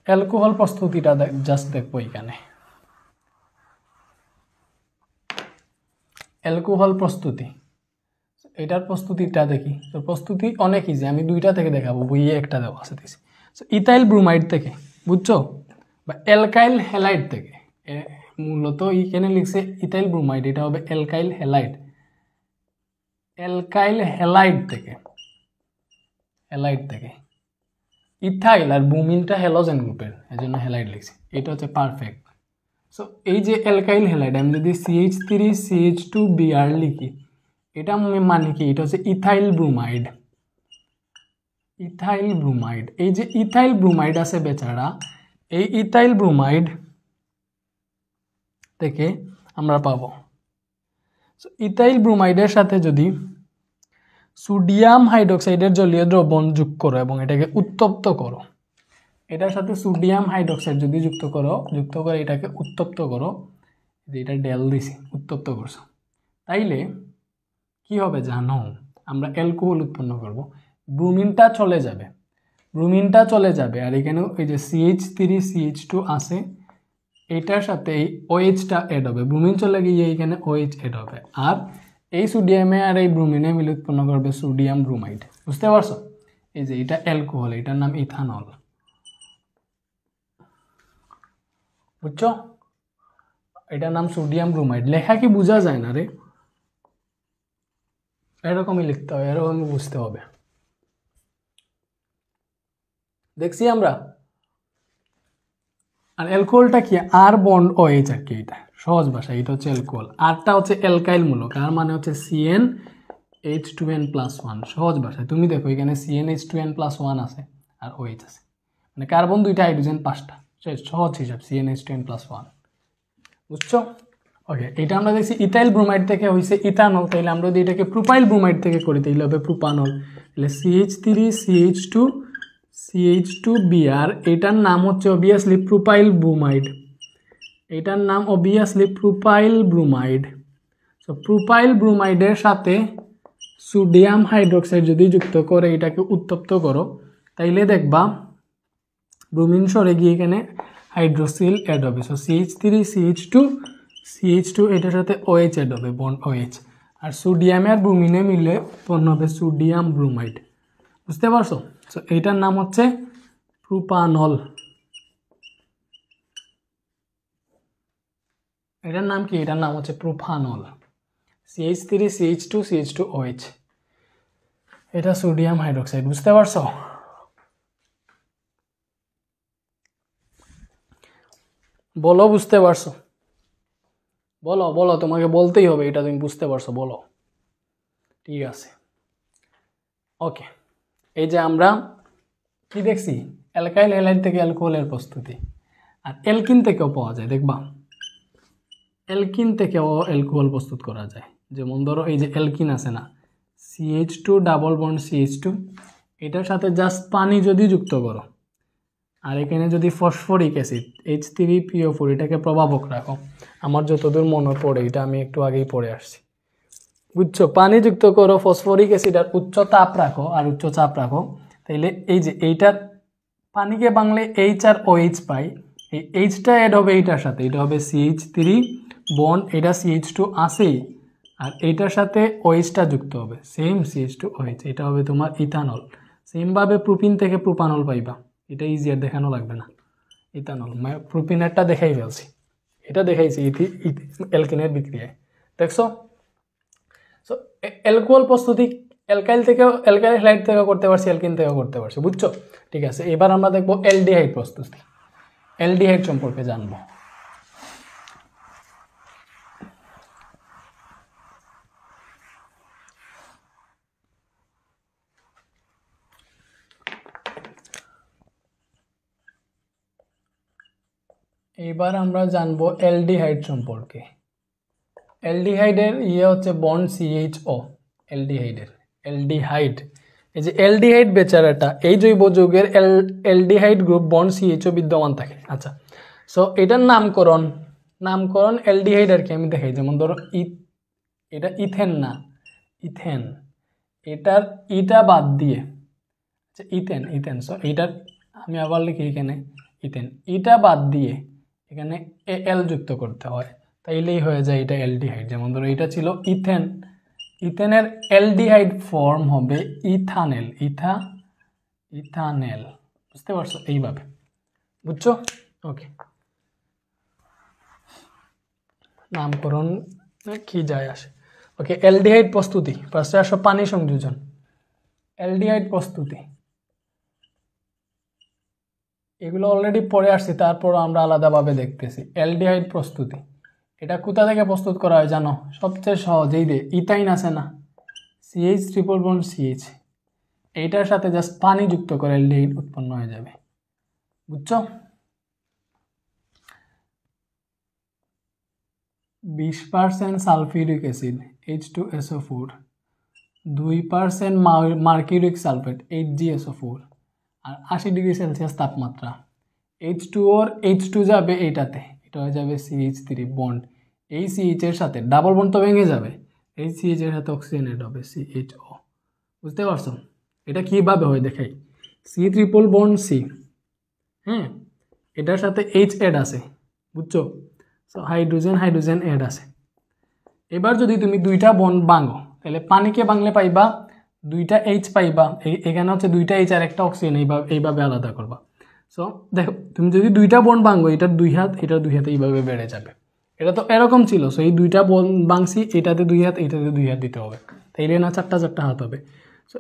অ্যালকোহল প্রস্তুতিটা জাস্ট দেখবো এখানে। অ্যালকোহল প্রস্তুতি, এটার প্রস্তুতিটা দেখি। তো প্রস্তুতি অনেক ইজি, আমি দুইটা থেকে দেখাবো, বইয়ে একটা দেওয়া আছে। সো ইথাইল ব্রোমাইড থেকে, বুঝছো, বা অ্যালকাইল হ্যালাইড থেকে, মূলত এখানে লিখছে ইথাইল ব্রোমাইড, এটা হবে অ্যালকাইল হ্যালাইড, অ্যালকাইল হ্যালাইড থেকে, হ্যালাইড থেকে। ইথাইল আর ব্রোমিনটা হ্যালোজেন গ্রুপের, এই জন্য হ্যালাইড লিখছি, এটা হচ্ছে পারফেক্ট। সো এই যে অ্যালকাইল হ্যালাইড, আমি যদি CH3CH2Br লিখি, এটা মানে কি, এটা হচ্ছে ইথাইল ব্রোমাইড, ইথাইল ব্রোমাইড। এই যে ইথাইল ব্রোমাইড আছে বেচারা, এই ইথাইল ব্রোমাইড থেকে আমরা পাবো, ইথাইল ব্রোমাইডের সাথে যদি সোডিয়াম হাইড্রোক্সাইডের জলীয় দ্রবণ যোগ করো এবং এটাকে উত্তপ্ত করো, এটার সাথে সোডিয়াম হাইড্রোক্সাইড যদি যুক্ত করে এটাকে উত্তপ্ত করো, যে এটা ডেল দিছি, উত্তপ্ত করছো, তাইলে কি হবে জানো, আমরা অ্যালকোহল উৎপন্ন করব, ব্রোমিনটা চলে যাবে, আর এখানে এই যে CH3CH2 আছে, এটার সাথে এই OH-টা অ্যাড হবে, ব্রোমিন চলে গিয়ে এখানে OH অ্যাড হবে, আর এই সোডিয়ামে আর এই ব্রোমিনে মিলে উৎপন্ন করবে সোডিয়াম ব্রোমাইড, বুঝতে পারছো? এই যে এটা অ্যালকোহল, এটার নাম ইথানল, বুঝছো? এটার নাম সোডিয়াম ব্রোমাইড। লেখা কি বোঝা যায় না রে? এরকমই লিখতে হবে, এরকমই বুঝতে হবে। দেখছি আমরা। আর অ্যালকোহলটা কি, আর বন্ড OH আর কি, এটা সহজ ভাষা, এটা হচ্ছে অ্যালকোহল, আরটা হচ্ছে অ্যালকাইল মূলক, আর মানে হচ্ছে CnH2n+1, সহজ ভাষায় তুমি দেখো এখানে CnH2n+1 আছে আর OH আছে, মানে কার্বন দুইটা, হাইড্রোজেন পাঁচটা, সহজ হিসাব CnH2n+1, বুঝছো? ওকে, এটা আমরা দেখছি ইথাইল ব্রোমাইড থেকে হয়েছে ইথানল, তাইলে আমরা যদি এটাকে প্রোপাইল ব্রোমাইড থেকে করি তাইলে হবে প্রোপানল, তাহলে CH3CH2Br, এটার নাম হচ্ছে অবভিয়াসলি প্রোপাইল ব্রোমাইড, এটার নাম obviously propyl bromide. So propyl ব্রোমাইডের সাথে সোডিয়াম হাইড্রোক্সাইড যদি যুক্ত করে এটাকে উত্তপ্ত করো, তাইলে দেখবা ব্রোমিন সরে গিয়ে এখানে হাইড্রোক্সিল অ্যাড হবে, সো CH3CH2 এটার সাথে OH অ্যাড হবে, বন্ড OH, আর সোডিয়ামে আর ব্রোমিনে মিলে উৎপন্ন হবে সোডিয়াম ব্রোমাইড, বুঝতে পারছো? সো এইটার নাম হচ্ছে প্রোপানল, এটার নাম কি, এটার নাম হচ্ছে প্রোপানল, CH3CH2CH2OH, এটা সোডিয়াম হাইড্রোক্সাইড, বুঝতে পারছো? বলো বুঝতে পারছো? বলো, তোমাকে বলতেই হবে, এটা তুমি বুঝতে পারছো, বলো। ঠিক আছে, ওকে। এই যে আমরা কি দেখছি, অ্যালকাইল হ্যালাইড থেকে অ্যালকোহলের প্রস্তুতি, আর অ্যালকিন থেকেও পাওয়া যায়, দেখবা অ্যালকিন থেকেও অ্যালকোহল প্রস্তুত করা যায়, যেমন ধরো এই যে অ্যালকিন আছে না, CH2 ডাবল বন্ড CH2, এটার সাথে জাস্ট পানি যদি যুক্ত করো, আর এখানে যদি ফসফরিক অ্যাসিড H3PO4 এটাকে প্রভাবক রাখো, আমার যতদূর মনে পড়ে, এটা আমি একটু আগেই পড়ে আসছি। বুঝছো? পানি যুক্ত করো, ফসফরিক অ্যাসিড আর উচ্চ তাপ রাখো আর উচ্চ চাপ রাখো, তাইলে এই যে এইটার পানিকে বাংলে এইচ আর ওএইচ পাই, এই এইচটা অ্যাড হবে এইটার সাথে, এটা হবে CH3 বন্ড, এটা CH2 আসেই, আর এইটার সাথে ওএইচটা যুক্ত হবে, সেম CH2OH, এটা হবে তোমার ইথানল। সেমভাবে প্রোপিন থেকে প্রোপানল পাইবা, এটা ইজিয়ার দেখানো লাগবে না। ইথানল প্রোপিনেরটা দেখাই ফেলছি, এটা দেখাইছি অ্যালকেনের বিক্রিয়ায়, দেখছো? সো অ্যালকোহল প্রস্তুতি অ্যালকাইল থেকেও, অ্যালকাইল হ্যালাইড থেকেও করতে পারছি, অ্যালকিন থেকেও করতে পারছি, বুঝছো? ঠিক আছে, এবার আমরা দেখবো অ্যালডিহাইড প্রস্তুতি। অ্যালডিহাইড সম্পর্কে জানবো। এবার আমরা জানবো অ্যালডিহাইড সম্পর্কে। অ্যালডিহাইডের হচ্ছে বন্ড CHO, অ্যালডিহাইডের অ্যালডিহাইড, এই যে অ্যালডিহাইড বেচারাটা, এই জৈব যৌগের অ্যালডিহাইড গ্রুপ বন্ড CHO বিদ্যমান থাকে। আচ্ছা, সো এটার নামকরণ অ্যালডিহাইড আর কি আমি দেখাই, যেমন ধরো এটা ইথেন না, ইথেন, এটার ইটা বাদ দিয়ে, আচ্ছা ইথেন, সো এইটার আমি আবার লিখি এখানে ইথেন, ইটা বাদ দিয়ে এখানে এল যুক্ত করতে হয়, তাইলেই হয়ে যায় এটা অ্যালডিহাইড। যেমন ধরো এটা ছিল ইথেন, ইথেনের অ্যালডিহাইড ফর্ম হবে ইথানেল, ইথানেল, বুঝতে পারছো? এইভাবে, বুঝছো? ওকে, নামকরণ কি যায় আসে। ওকে, অ্যালডিহাইড প্রস্তুতি, ফার্স্টে আসো পানি সংযোজন। অ্যালডিহাইড প্রস্তুতি এগুলো অলরেডি পড়ে আসছি, তারপর আমরা আলাদাভাবে দেখতেছি। অ্যালডিহাইড প্রস্তুতি এটা কোথা থেকে প্রস্তুত করা হয় জানো? সবচেয়ে সহজ, এই যে ইথাইন আছে না, CH ট্রিপল বন্ড CH, এইটার সাথে জাস্ট পানি যুক্ত করে অ্যালডিহাইড উৎপন্ন হয়ে যাবে, বুঝছো? 20% sulphuric acid H2SO4, 2% mercuric sulphate HgSO4, আর 80°C তাপমাত্রা, H2ওর H2 যাবে এইটাতে, এটা হয়ে যাবে CH3 বন্ড, এই CH এর সাথে ডাবল বন্ড তো ভেঙে যাবে, এই CH এর সাথে অক্সিজেন এড হবে CHO, বুঝতে পারছো? এটা কীভাবে হয় দেখাই, C ট্রিপল বন্ড C, হ্যাঁ, এটার সাথে H এড আছে, বুঝছো? সো হাইড্রোজেন এড আছে। এবার যদি তুমি দুইটা বন্ড ভাঙো, তাহলে পানিকে ভাঙলে পাইবা দুইটা H পাইবা, এখানে হচ্ছে দুইটা H আর একটা অক্সিজেন, এইভাবে আলাদা করবা। সো দেখো, তুমি যদি দুইটা বন্ড ভাঙো, এটার 2 হাত, এটার 2 হাতে এইভাবে বেড়ে যাবে, এটা তো এরকম ছিল। সো এই দুইটা বন্ড ভাঙছি, এটাতে 2 হাত, এটাতে 2 হাত দিতে হবে, তাইলে না চারটা হাত হবে। সো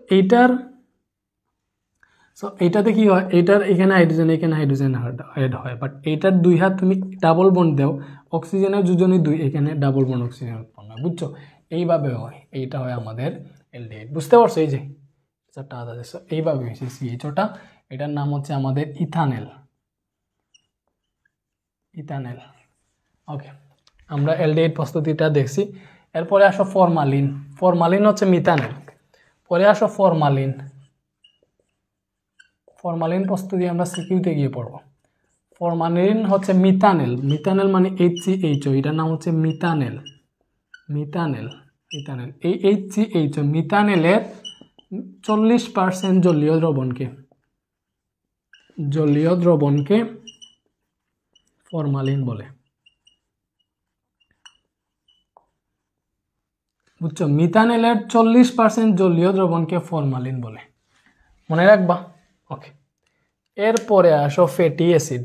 এইটাতে কি হয়, এটার এখানে হাইড্রোজেন অ্যাড হয়, বাট এইটার 2 হাত তুমি ডাবল বন্ড দাও, অক্সিজেনের যোজনী 2, এখানে ডাবল বন্ড অক্সিজেন উৎপন্ন হয়, বুঝছো? এইভাবে হয়, এইটা হয় আমাদের অ্যালডিহাইড, বুঝতে পারছো? এই যে চারটা হাত আছে, এইভাবে হয়েছে CHOটা, এটার নাম হচ্ছে আমাদের ইথানেল। ওকে, আমরা অ্যালডিহাইড প্রস্তুতিটা দেখছি। এরপরে আসো ফরমালিন হচ্ছে মিথানেল। পরে আসো ফরমালিন প্রস্তুতি আমরা সিকিউতে গিয়ে পড়ব। ফরমালিন হচ্ছে মিথানেল মানে HCHO, এটার নাম হচ্ছে মিথানেল। এই HCHO মিথানেলের 40% জলীয় দ্রবণকে ফরমালিন বলে, বুঝছো? মিথানেলের 40% জলীয় দ্রবণকে ফরমালিন বলে, মনে রাখবা। ওকে, এরপরে আসো ফ্যাটি অ্যাসিড।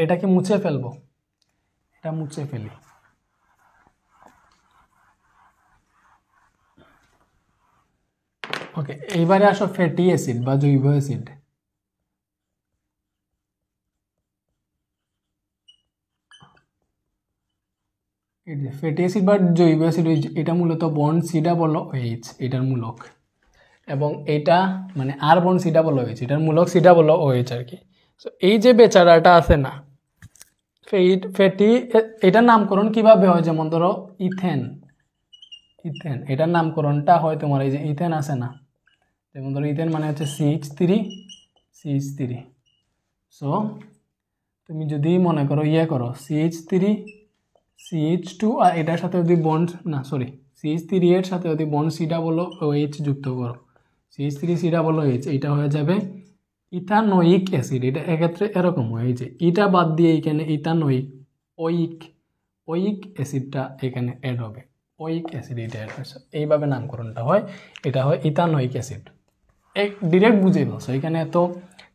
এটাকে মুছে ফেলবো, এটা মুছে ফেলি। ওকে, এইবারে আসো ফ্যাটি অ্যাসিড বা জৈব অ্যাসিড। ফ্যাটি অ্যাসিড বা জৈব অ্যাসিড, এটা মূলত বন্ড COOH, এটার মূলক, এবং এটা মানে আর বন্ড COOH, এটার মূলক COOH আর কি। সো এই যে বেচারাটা আছে না ফ্যাটি, এটার নামকরণ কিভাবে হয়, যেমন ধরো ইথেন, ইথেন, এটার নামকরণটা হয় তোমার এই যে ইথেন আছে না, যেমন ধরো ইথেন মানে হচ্ছে CH3 সো তুমি যদি মনে করো করো CH3 আর এটার সাথে যদি বন্ড না সরি CH3 এর সাথে যদি বন্ড COOH যুক্ত করো, CH3COOH, এটা হয়ে যাবে ইথানোয়িক অ্যাসিড। এটা এক্ষেত্রে এরকম হয় যে এটা বাদ দিয়ে এখানে ওইক অ্যাসিডটা এখানে অ্যাড হবে, ওইক অ্যাসিড এটা অ্যাড হয়েছে, এইভাবে নামকরণটা হয়, এটা হয় ইথানোয়িক অ্যাসিড। ডিরেক্ট বুঝে বলছো, এখানে এত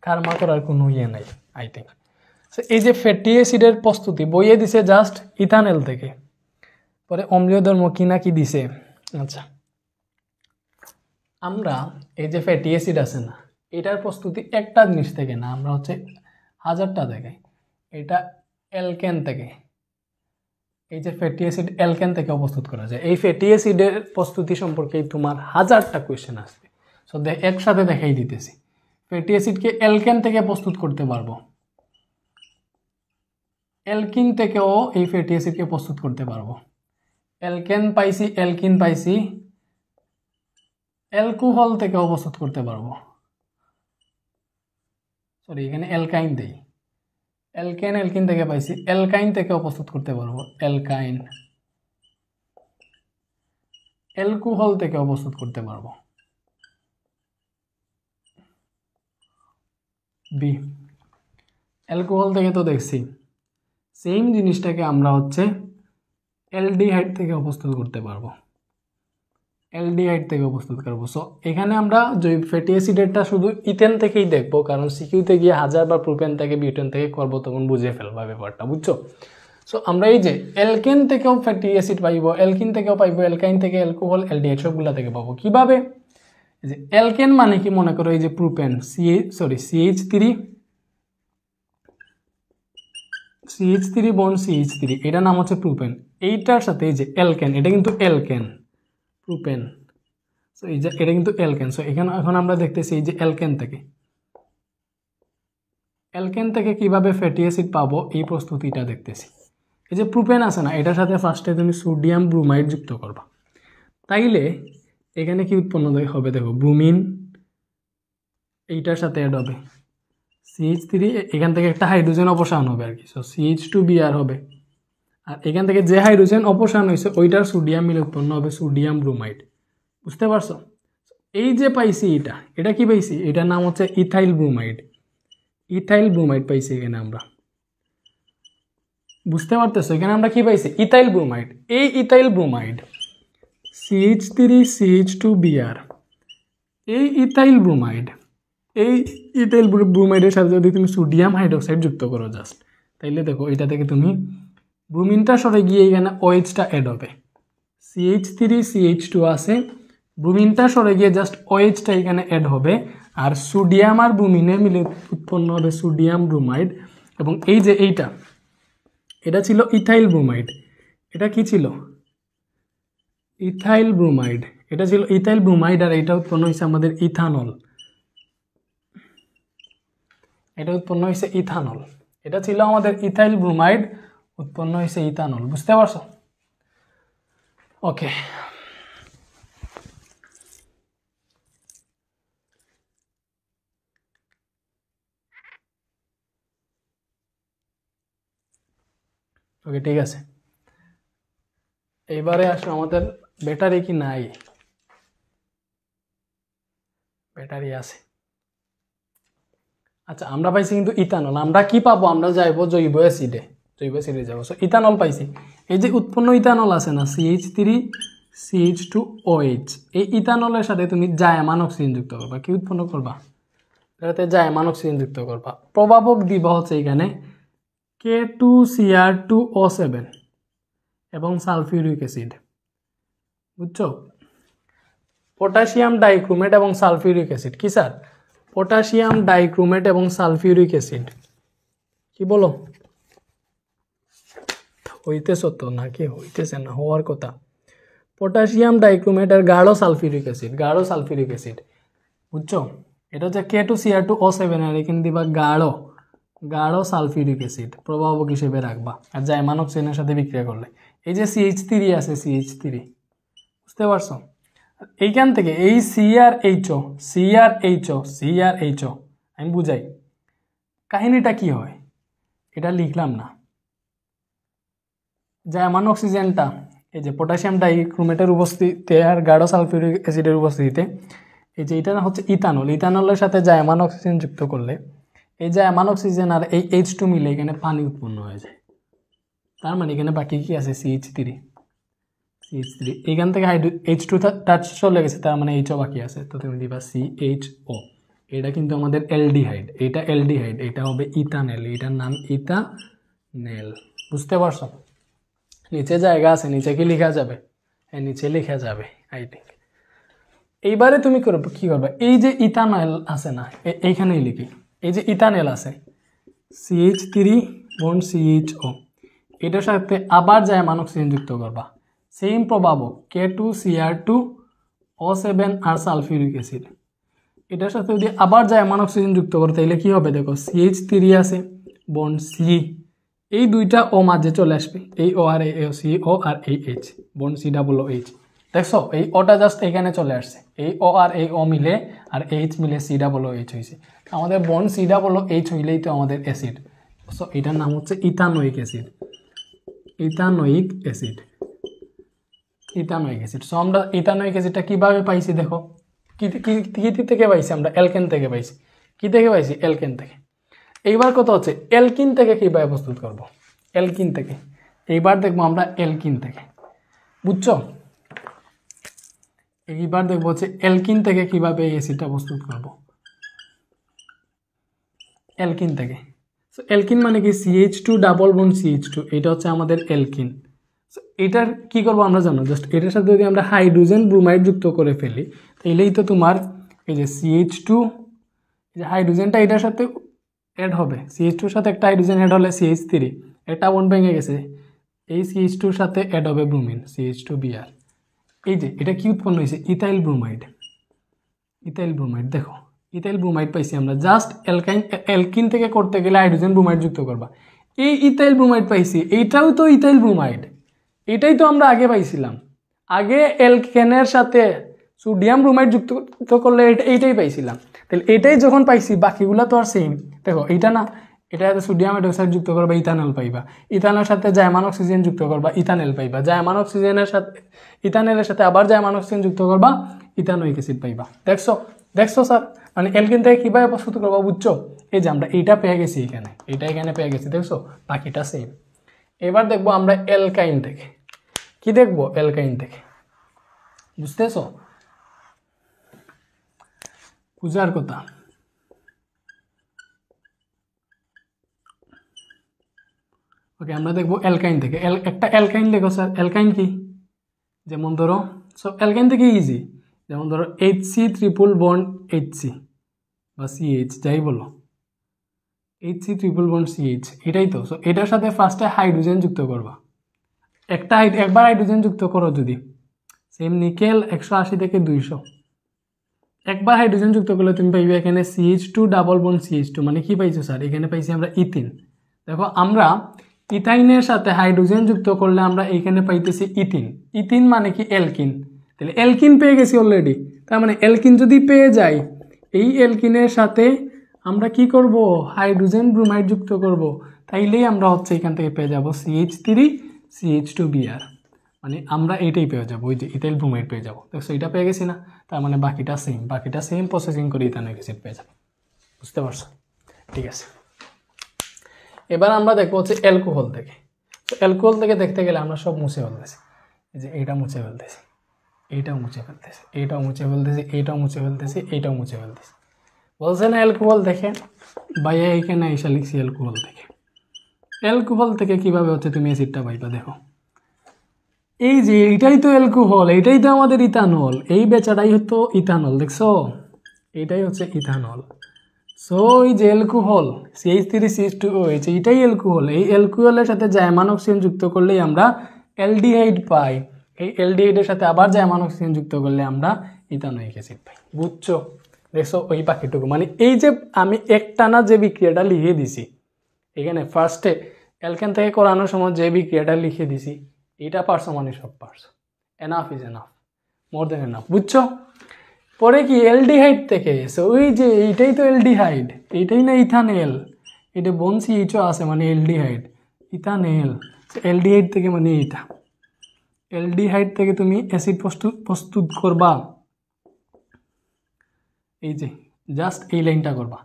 কারমা করার কোনো নাই আই থিঙ্ক। এই যে ফ্যাটি অ্যাসিডের প্রস্তুতি বইয়ে দিছে জাস্ট ইথানল থেকে, পরে অম্লীয় ধর্ম কি না কি দিছে। আচ্ছা, আমরা এই যে ফ্যাটি অ্যাসিড আছে না, এটার প্রস্তুতি একটা জিনিস থেকে না, আমরা হচ্ছে হাজারটা দেখাই। এটা অ্যালকেন থেকে, এই যে ফ্যাটি অ্যাসিড অ্যালকেন থেকে প্রস্তুত করা যায়। এই ফ্যাটি অ্যাসিডের প্রস্তুতি সম্পর্কে তোমার হাজারটা কোয়েশ্চেন আসবে, সো একসাথে দেখাই দিতেছি। ফ্যাটি অ্যাসিডকে অ্যালকেন থেকে প্রস্তুত করতে পারবো, অ্যালকিন থেকেও এই ফ্যাটি অ্যাসিডকে প্রস্তুত করতে পারবো। অ্যালকিন পাইছি, অ্যালকোহল থেকেও প্রস্তুত করতে পারবো, সরি এখানে অ্যালকাইন দেই, অ্যালকিন থেকে পাইছি, অ্যালকাইন থেকেও প্রস্তুত করতে পারবো, অ্যালকাইন, অ্যালকোহল থেকেও প্রস্তুত করতে পারবো, বি। অ্যালকোহল থেকে তো দেখছি, সেম জিনিসটাকে আমরা হচ্ছে অ্যালডিহাইড থেকে প্রস্তুত করতে পারবো, অ্যালডিহাইড থেকে প্রস্তুত করবো। সো এখানে আমরা জৈব ফ্যাটি অ্যাসিডেরটা শুধু ইথেন থেকেই দেখবো, কারণ সিকিউতে গিয়ে হাজার বা প্রোপেন থেকে বিউটেন থেকে করবো, তখন বুঝে ফেলবা ব্যাপারটা, বুঝছো? সো আমরা এই যে অ্যালকেন থেকেও ফ্যাটি অ্যাসিড পাইব, অ্যালকিন থেকেও পাইবো, অ্যালকাইন থেকে অ্যালকোহল, অ্যালডিহাইড সবগুলা থেকে পাবো। কিভাবে? এই যে অ্যালকেন মানে কি, মনে করো এই যে প্রোপেন CH3 বন্ড CH3, এটার নাম হচ্ছে প্রোপেন, এইটার সাথে এই যে অ্যালকেন, এটা কিন্তু অ্যালকেন প্রোপেন, সো এই যে এটা কিন্তু অ্যালকেন। সো এখানে এখন আমরা দেখতেছি এই যে অ্যালকেন থেকে কিভাবে ফ্যাটি অ্যাসিড পাবো, এই প্রস্তুতিটা দেখতেছি। এই যে প্রোপেন আছে না, এটার সাথে ফার্স্টে তুমি সোডিয়াম ব্রোমাইড যুক্ত করবা, তাইলে এখানে কি উৎপন্ন হবে দেখো, ব্রোমিন এইটার সাথে অ্যাড হবে, CH3, এখান থেকে একটা হাইড্রোজেন অপসারণ হবে আর কি, সো CH2Br হবে, আর এখান থেকে যে হাইড্রোজেন অপসারণ হয়েছে ওইটার সোডিয়াম মিলে উৎপন্ন হবে সোডিয়াম ব্রোমাইড। বুঝতে পারছো? এই যে পাইছি এটা কি পাইছি, এটার নাম হচ্ছে ইথাইল ব্রোমাইড পাইছি এখানে আমরা। বুঝতে পারতেছো? এখানে আমরা কি পাইছি, ইথাইল ব্রোমাইড। এই ইথাইল ব্রোমাইড CH3CH2Br, এই ইথাইল ব্রোমাইডের সাথে যদি তুমি সোডিয়াম হাইড্রোক্সাইড যুক্ত করো জাস্ট, তাইলে দেখো এটা থেকে তুমি ব্রোমিনটা সরে গিয়ে এখানে OH-টা অ্যাড হবে, CH3CH2 আছে, ব্রোমিনটা সরে গিয়ে জাস্ট OH-টা এখানে অ্যাড হবে, আর সোডিয়াম আর ব্রোমিনে মিলে উৎপন্ন হবে সোডিয়াম ব্রোমাইড। এবং এই যে এটা ছিল ইথাইল ব্রোমাইড, এটা কি ছিল, ইথাইল ব্রোমাইড, এটা ছিল ইথাইল ব্রোমাইড, আর এটা উৎপন্ন হয়েছে আমাদের ইথানল, এটা উৎপন্ন হয়েছে ইথানল, এটা ছিল আমাদের ইথাইল ব্রোমাইড, উৎপন্ন হয়েছে ইথানল। বুঝতে পারছো? ওকে, ওকে ঠিক আছে। এইবারে আসো আমাদের ব্যাটারি কি নাই, ব্যাটারি আছে। আচ্ছা, আমরা পাইছি কিন্তু ইথানল, আমরা কি পাবো, আমরা যাইবো জৈব অ্যাসিডে যাবো। সো ইথানল পাইছি, এই যে উৎপন্ন ইথানল আছে না, CH3CH2OH, এই ইথানলের সাথে তুমি জায়মান অক্সিজেন যুক্ত করবা, কি উৎপন্ন করবা, এটাতে জায়মান অক্সিজেন যুক্ত করবা। প্রভাবক দিবা হচ্ছে এখানে K2Cr2O7 এবং সালফিউরিক অ্যাসিড। বুঝছো? পটাশিয়াম ডাইক্রোমেট এবং সালফিউরিক অ্যাসিড। কি স্যার? পটাশিয়াম ডাইক্রোমেট এবং সালফিউরিক অ্যাসিড। কি বলো, হইতেছ তো নাকি হইতেছে না, হওয়ার কথা। পটাশিয়াম ডাইক্রোমেট আর গাঢ় সালফিউরিক অ্যাসিড, বুঝছো? এটা হচ্ছে K2Cr2O7 আর এখানে দিবা গাঢ় সালফিউরিক অ্যাসিড, প্রভাবক হিসেবে রাখবা, আর জাইমান অক্সিজেনের সাথে বিক্রিয়া করলে এই যে CH3 আছে, CH3, বুঝতে বুঝতে পারছো? এইখান থেকে এই CrHO আমি বুঝাই কাহিনীটা কি হয়, এটা লিখলাম না। জায়মান অক্সিজেনটা এই যে পটাশিয়াম ডাইক্রোমেটের উপস্থিতিতে আর গাঢ় সালফিউরিক অ্যাসিডের উপস্থিতিতে এই যে এটা হচ্ছে ইথানলের সাথে জায়মান অক্সিজেন যুক্ত করলে এই জায়মান অক্সিজেন আর এই H2 মিলে এখানে পানি উৎপন্ন হয়ে যায়। তার মানে এখানে বাকি কি আছে CH3 এখান থেকে H2 টাচ চলে গেছে, তার মানে HO বাকি আছে, তো তুমি দিবা CHO। এটা কিন্তু আমাদের অ্যালডিহাইড, এটা হবে ইথানেল, এটার নাম ইথানেল। বুঝতে পারছো? নিচে জায়গা আছে, নিচে কি লেখা যাবে? হ্যাঁ নিচে লেখা যাবে আই থিঙ্ক। এইবারে তুমি কি করবে, এই যে ইথানল আছে না এইখানেই লিখি, এই যে ইথানেল আছে CH3 বন্ড CHO, এটার সাথে আবার জায়মান অক্সিজেন যুক্ত করবা, সেম প্রভাব K2Cr2O7 আর সালফিউরিক অ্যাসিড। এটার সাথে যদি আবার জায়মান অক্সিজেন যুক্ত করো তাহলে কি হবে দেখো, CH3 আছে বন্ড C, এই দুইটা ও মাঝে চলে আসবে, এই ও আর এই CO আর এই H বন্ড COOH। দেখছো এই ওটা জাস্ট এখানে চলে আসছে, এই ও আর এই ও মিলে আর H মিলে COOH হয়েছে। আমাদের বন্ড COOH হইলেই তো আমাদের অ্যাসিড, সো এটার নাম হচ্ছে ইথানোয়িক অ্যাসিড। সো আমরা ইথানোয়িক অ্যাসিডটা কিভাবে পাইছি দেখো, কি থেকে পাইছি আমরা, অ্যালকেন থেকে পাইছি। কি থেকে পাইছি? অ্যালকেন থেকে। এইবার কত হচ্ছে অ্যালকিন থেকে কিভাবে প্রস্তুত করব, অ্যালকিন থেকে। এইবার দেখবো আমরা অ্যালকিন থেকে, বুঝছো? এইবার দেখবো হচ্ছে অ্যালকিন থেকে কিভাবে এই অ্যাসিডটা প্রস্তুত করব, অ্যালকিন থেকে। সো অ্যালকিন মানে কি, CH2 ডাবল বন্ড CH2, এটা হচ্ছে আমাদের অ্যালকিন। সো এটার কি করবো আমরা জানো, জাস্ট এটার সাথে যদি আমরা হাইড্রোজেন ব্রোমাইড যুক্ত করে ফেলি তাহলেই তো তোমার এই যে CH2, যে হাইড্রোজেনটা এটার সাথে অ্যাড হবে, CH2 এর সাথে একটা হাইড্রোজেন অ্যাড হলে CH3, একটা বন্ড ভেঙে গেছে, এই CH2 এর সাথে অ্যাড হবে ব্রোমিন CH2Br। এই যে এটা কি উৎপন্ন হয়েছে, ইথাইল ব্রোমাইড। দেখো ইথাইল ব্রোমাইড পাইছি আমরা, জাস্ট অ্যালকিন থেকে করতে গেলে হাইড্রোজেন ব্রোমাইড যুক্ত করবা, এই ইথাইল ব্রোমাইড পাইছি, এইটাও তো ইথাইল ব্রোমাইড, এটাই তো আমরা আগে পাইছিলাম। আগে অ্যালকেনের সাথে সোডিয়াম ব্রোমাইড যুক্ত করলে এইটাই পাইছিলাম, তাহলে এটাই যখন পাইছি বাকিগুলো তো আর সেম। দেখো এইটা না, এটা সোডিয়াম হাইড্রোক্সাইড যুক্ত করবা ইথানল পাইবা, ইথানলের সাথে জায়মান অক্সিজেন যুক্ত করবা ইথানেল পাইবা, জায়মান অক্সিজেনের সাথে ইথানেলের সাথে আবার জায়মান অক্সিজেন যুক্ত করবা ইথানোয়িক অ্যাসিড পাইবা। দেখছো স্যার, মানে অ্যালকিন থেকে কীভাবে প্রস্তুত করবা, বুঝছো? এই যে আমরা এইটা পেয়ে গেছি, এখানে পেয়ে গেছি, দেখছো বাকিটা সেম। এবার দেখবো আমরা অ্যালকাইন থেকে, কি দেখবো অ্যালকাইন থেকে, বুঝতেছো? বুঝার কথা। ওকে আমরা দেখবো অ্যালকাইন থেকে, একটা অ্যালকাইন লেখো স্যার, অ্যালকাইন কি? যেমন ধরো, সো অ্যালকাইন থেকে ইজি, যেমন ধরো HC ট্রিপল বন্ড HC বা CH যাই বলো, HC ট্রিপল বন্ড CH, এটাই তো। সো এটার সাথে ফার্স্টে হাইড্রোজেন যুক্ত করবা, একবার হাইড্রোজেন যুক্ত করো যদি, সেম নিকেল 180 থেকে 200, একবার হাইড্রোজেন যুক্ত করলে তুমি পাইবে এখানে CH2 ডাবল বন্ড CH2, মানে কি পাইছো স্যার, এখানে পাইছি আমরা ইথিন। দেখো আমরা ইথাইনের সাথে হাইড্রোজেন যুক্ত করলে আমরা এইখানে পাইতেছি ইথিন মানে কি অ্যালকিন, তাহলে অ্যালকিন পেয়ে গেছি অলরেডি। তার মানে অ্যালকিন যদি পেয়ে যাই, এই অ্যালকিনের সাথে আমরা কি করব, হাইড্রোজেন ব্রোমাইড যুক্ত করব, তাইলেই আমরা হচ্ছে এখান থেকে পেয়ে যাব CH3 CH2Br, মানে আমরা এইটাই পেয়ে যাবো, ওই যে ইথাইল ব্রোমাইড পেয়ে যাবো। দেখছো এটা পেয়ে গেছি না, তার মানে বাকিটা সেম প্রসেসিং করে ইথানোয়িক অ্যাসিড পেয়ে যাবো। বুঝতে পারছো? ঠিক আছে, এবার আমরা দেখবো হচ্ছে অ্যালকোহল থেকে। তো অ্যালকোহল থেকে দেখতে গেলে আমরা সব মুছে ফেলতেছি, এই যে এইটা মুছে ফেলতেছি, এইটাও মুছে ফেলতেছি, এইটাও মুছে ফেলতেছি, এইটাও মুছে ফেলতেছি, এইটাও মুছে ফেলতেছি। বলছে না অ্যালকোহল দেখে, ভাইয়া এইখানে এসে লিখছি অ্যালকোহল থেকে। অ্যালকোহল থেকে কিভাবে হচ্ছে তুমি অ্যাসিডটা পাইবা, দেখো এই যে এইটাই তো অ্যালকোহল, এইটাই তো আমাদের ইথানল, এই বেচাটাই হতো ইথানল, দেখছো এইটাই হচ্ছে ইথানল। সো এই যে অ্যালকোহল CH3CH2OH, এইটাই অ্যালকোহল। এই অ্যালকোহলের সাথে জায়মান অক্সিজেন যুক্ত করলেই আমরা অ্যালডিহাইড পাই, এই অ্যালডিহাইডের সাথে আবার জায়মান অক্সিজেন যুক্ত করলে আমরা ইথানোয়িক অ্যাসিড পাই। বুঝছো? দেখছো ওই বাকিটুকু, মানে এই যে আমি একটানা যে বিক্রিয়াটা লিখে দিছি এখানে ফার্স্টে অ্যালকেন থেকে করানোর সময় যে বিক্রিয়াটা লিখে দিছি, এটা পারছো মানে সব পারছো, enough is enough. More than enough, বুঝছো? পরে কি অ্যালডিহাইড থেকে, সো ওই যে এইটাই তো অ্যালডিহাইড, এইটাই না ইথানেল, এটা বোন সিএইচও আছে মানে অ্যালডিহাইড, ইথানেল, অ্যালডিহাইড থেকে মানে এইটা, অ্যালডিহাইড থেকে তুমি অ্যাসিড প্রস্তুত করবা, এই যে জাস্ট এই লাইনটা করবা,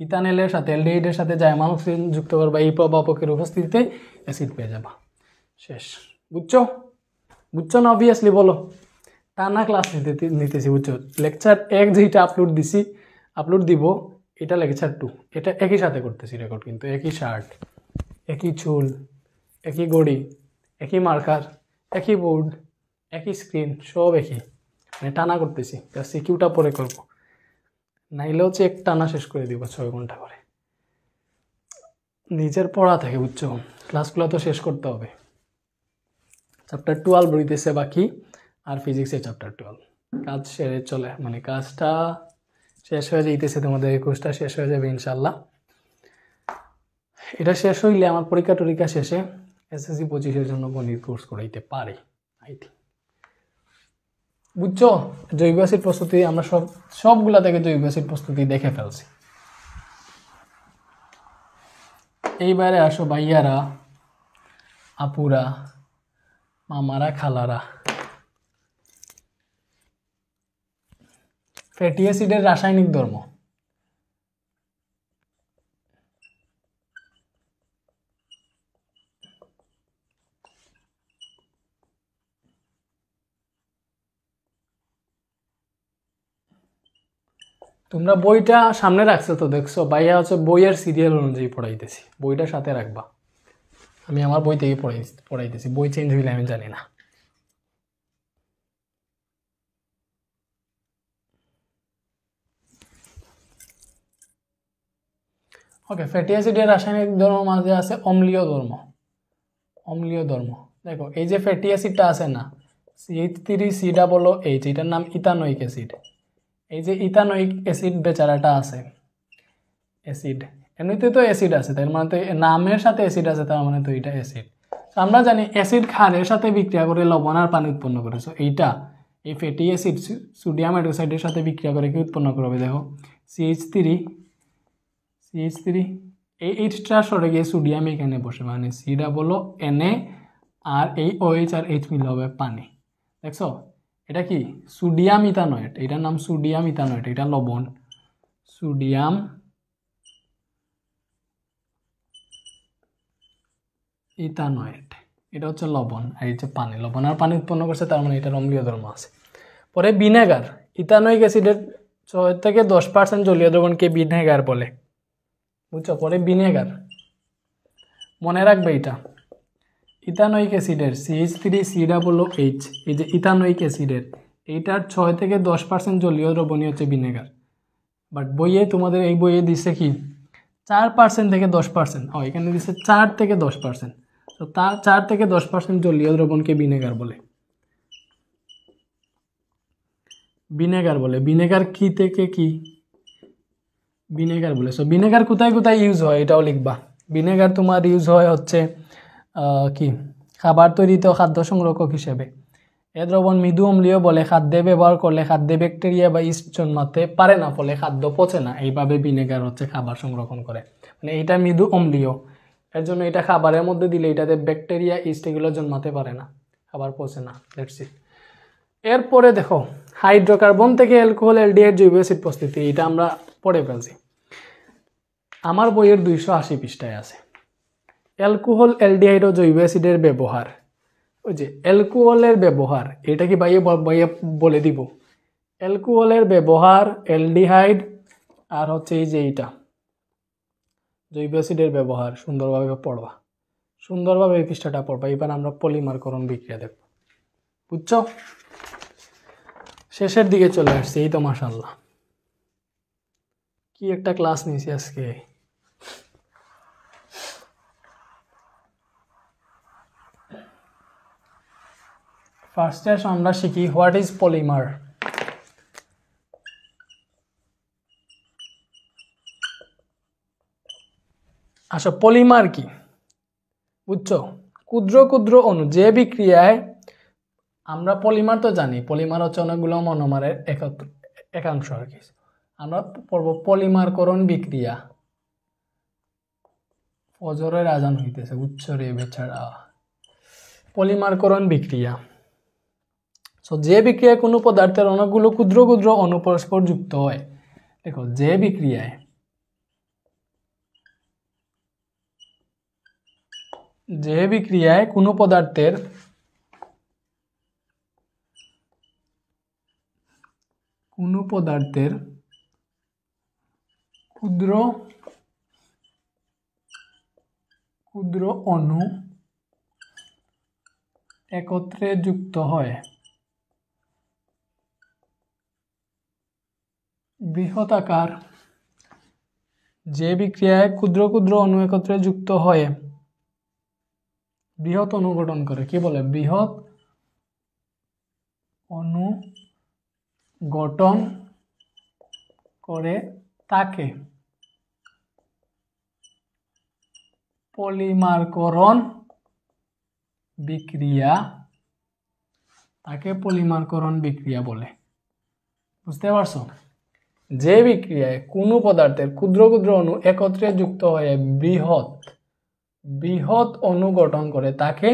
ইথানেলের সাথে অ্যালডিহাইডের সাথে জাইমাল অক্সিজেন যুক্ত করবা, এই প্রভাবকের উপস্থিতিতে অ্যাসিড পেয়ে যাবা, শেষ। বুঝছো? বুঝছো না? অবভিয়াসলি বলো, টানা ক্লাস নিতেছি, বুঝছো? লেকচার 1 যেটা আপলোড দিব, এটা লেকচার 2, এটা একই সাথে করতেছি রেকর্ড, কিন্তু একই শার্ট, একই চুল, একই ঘড়ি, একই মার্কার, একই বোর্ড, একই স্ক্রিন, সব একই, মানে টানা করতেছি, সিকিউটা পরে করবো, নাইলে হচ্ছে এক টানা শেষ করে দিব 6 ঘন্টা করে। নিজের পড়া থাকে, বুঝছো? ক্লাসগুলো তো শেষ করতে হবে। চ্যাপ্টার 12 বইতেছে বাকি, আর ফিজিক্সের চ্যাপ্টার 12 কাজ সেরে চলে, মানে কাজটা শেষ হয়ে যাইতেছে, তোমাদের এই কোর্সটা শেষ হয়ে যাবে ইনশাল্লাহ। এটা শেষ হইলে আমার পরীক্ষা টরীক্ষা শেষে এসএসসি 25-এর জন্য গণিত কোর্স করাইতে পারে আইটি। বুঝছো? জৈব অ্যাসিড প্রস্তুতি আমরা সবগুলা থেকে জৈব অ্যাসিড প্রস্তুতি দেখে ফেলছি। এইবারে আসো ভাইয়ারা, আপুরা, মামারা, খালারা, ফ্যাটি অ্যাসিডের রাসায়নিক ধর্ম। তোমরা বইটা সামনে রাখছো তো, দেখছো? ভাইয়া হচ্ছে বইয়ের সিরিয়াল অনুযায়ী পড়াইতেছি, বইটা সাথে রাখবা, আমি আমার বই থেকে পড়াইতেছি, বই চেঞ্জ হইলে আমি জানি না। ওকে, ফ্যাটি অ্যাসিডের রাসায়নিক ধর্ম মাঝে আছে অম্লীয় ধর্ম। অম্লীয় ধর্ম, দেখো এই যে ফ্যাটি অ্যাসিডটা আছে না, CH3COOH, এটার নাম ইথানোয়িক অ্যাসিড। এই যে ইথানোয়িক অ্যাসিড বেচারাটা আছে, অ্যাসিড, এমনিতে তো অ্যাসিড আছে, তার মানে তো নামের সাথে অ্যাসিড আছে, তার মানে তো এটা অ্যাসিড। আমরা জানি অ্যাসিড ক্ষারের সাথে বিক্রিয়া করে লবণ আর পানি উৎপন্ন করে, সো এইটা এই ফ্যাটি অ্যাসিড সোডিয়াম হাইড্রোক্সাইডের সাথে বিক্রিয়া করে কি উৎপন্ন করবে, দেখো CH3, এই এইচটা সরে গিয়ে সোডিয়াম এখানে বসে, মানে CONA, আর এই OH আর H মিলে হবে পানি। দেখছো এটা কি সোডিয়াম ইথানয়েট, এটার নাম সোডিয়াম ইথানয়েট, এটা লবণ, সোডিয়াম ইথানয়েট, এটা হচ্ছে লবণ, আর এই যে পানি, লবণ আর পানি উৎপন্ন করছে, তার মানে এটার অম্লীয় ধর্ম আছে। পরে ভিনেগার, ইথানোয়িক অ্যাসিডের 6 থেকে 10% জলীয় দ্রবণকে ভিনেগার বলে, বুঝছো? পরে ভিনেগার মনে রাখবে, এটা ইথানোয়িক অ্যাসিডের CH3COOH, এই যে ইথানোয়িক অ্যাসিডের, এইটার 6 থেকে 10% জলীয় দ্রবণই হচ্ছে ভিনেগার। বাট বইয়ে তোমাদের এই বইয়ে দিচ্ছে কি 4% থেকে 10%, এখানে দিচ্ছে 4 থেকে 10%, তো 4 থেকে 10% জলীয় দ্রবণকে ভিনেগার বলে, ভিনেগার বলে। ভিনেগার কি থেকে কি ভিনেগার বলে। সো ভিনেগার কোথায় কোথায় ইউজ হয় এটাও লিখবা। ভিনেগার তোমার ইউজ হয় হচ্ছে কি খাবার তৈরিতে, খাদ্য সংরক্ষক হিসেবে। এ দ্রবণ মৃদু অম্লীয় বলে খাদ্যে ব্যবহার করলে খাদ্যে ব্যাকটেরিয়া বা ইস্ট জন্মাতে পারে না, ফলে খাদ্য পচে না। এইভাবে ভিনেগার হচ্ছে খাবার সংরক্ষণ করে, মানে এটা মৃদু অম্লীয়, এর জন্য এটা খাবারের মধ্যে দিলে এটাতে ব্যাকটেরিয়া ইস্ট এগুলো জন্মাতে পারে না, খাবার পচে না। That's it. এরপরে দেখো হাইড্রোকার্বন থেকে অ্যালকোহল অ্যালডিহাইড জৈব অ্যাসিড প্রস্তুতি, এটা আমরা পড়ে ফেলছি, আমার বইয়ের 280 পৃষ্ঠায় আছে। অ্যালকোহল অ্যালডিহাইড ও জৈব অ্যাসিডের ব্যবহার, ওই যে অ্যালকোহলের ব্যবহার, এটা কি ভাইয়া বলে দিব। অ্যালকোহলের ব্যবহার, অ্যালডিহাইড, আর হচ্ছে এই যে এইটা জৈব অ্যাসিডের ব্যবহার, সুন্দরভাবে পড়বা, সুন্দরভাবে এই পৃষ্ঠাটা পড়বা। এবার আমরা পলিমারকরণ বিক্রিয়া দেখব, বুঝছো? শেষের দিকে চলে আসছে, এই তো মাশাআল্লাহ কি একটা ক্লাস নিয়েছি আজকে। ফার্স্টে আমরা শিখি হোয়াট ইজ পলিমার। আচ্ছা, পলিমার কি বুঝছো? ক্ষুদ্র ক্ষুদ্র অণু যে বিক্রিয়ায় আমরা পলিমার তো জানি, পলিমার হচ্ছে অনেকগুলো মনোমারের একাংশ আর কি। আমরা পড়ব পলিমারকরণ বিক্রিয়া। ফজরের আজান হইতেছে, উচ্চ রে বেচারা। পলিমারকরণ বিক্রিয়া, সো যে বিক্রিয়ায় কোনো পদার্থের অনেকগুলো ক্ষুদ্র ক্ষুদ্র অণু পরস্পর যুক্ত হয়। দেখো যে বিক্রিয়ায় কোনো পদার্থের ক্ষুদ্র ক্ষুদ্র অণু একত্রে যুক্ত হয় বৃহদাকার, যে বিক্রিয়ায় ক্ষুদ্র ক্ষুদ্র অণু একত্রে যুক্ত হয়ে বৃহৎ অণু গঠন করে, কি বলে? বৃহৎ অণু গঠন করে তাকে পলিমারকরণ বিক্রিয়া বলে। বুঝতে পারছো? যে বিক্রিয়ায় কোনো পদার্থের ক্ষুদ্র ক্ষুদ্র অণু একত্রে যুক্ত হয়ে বৃহৎ অণু গঠন করে তাকে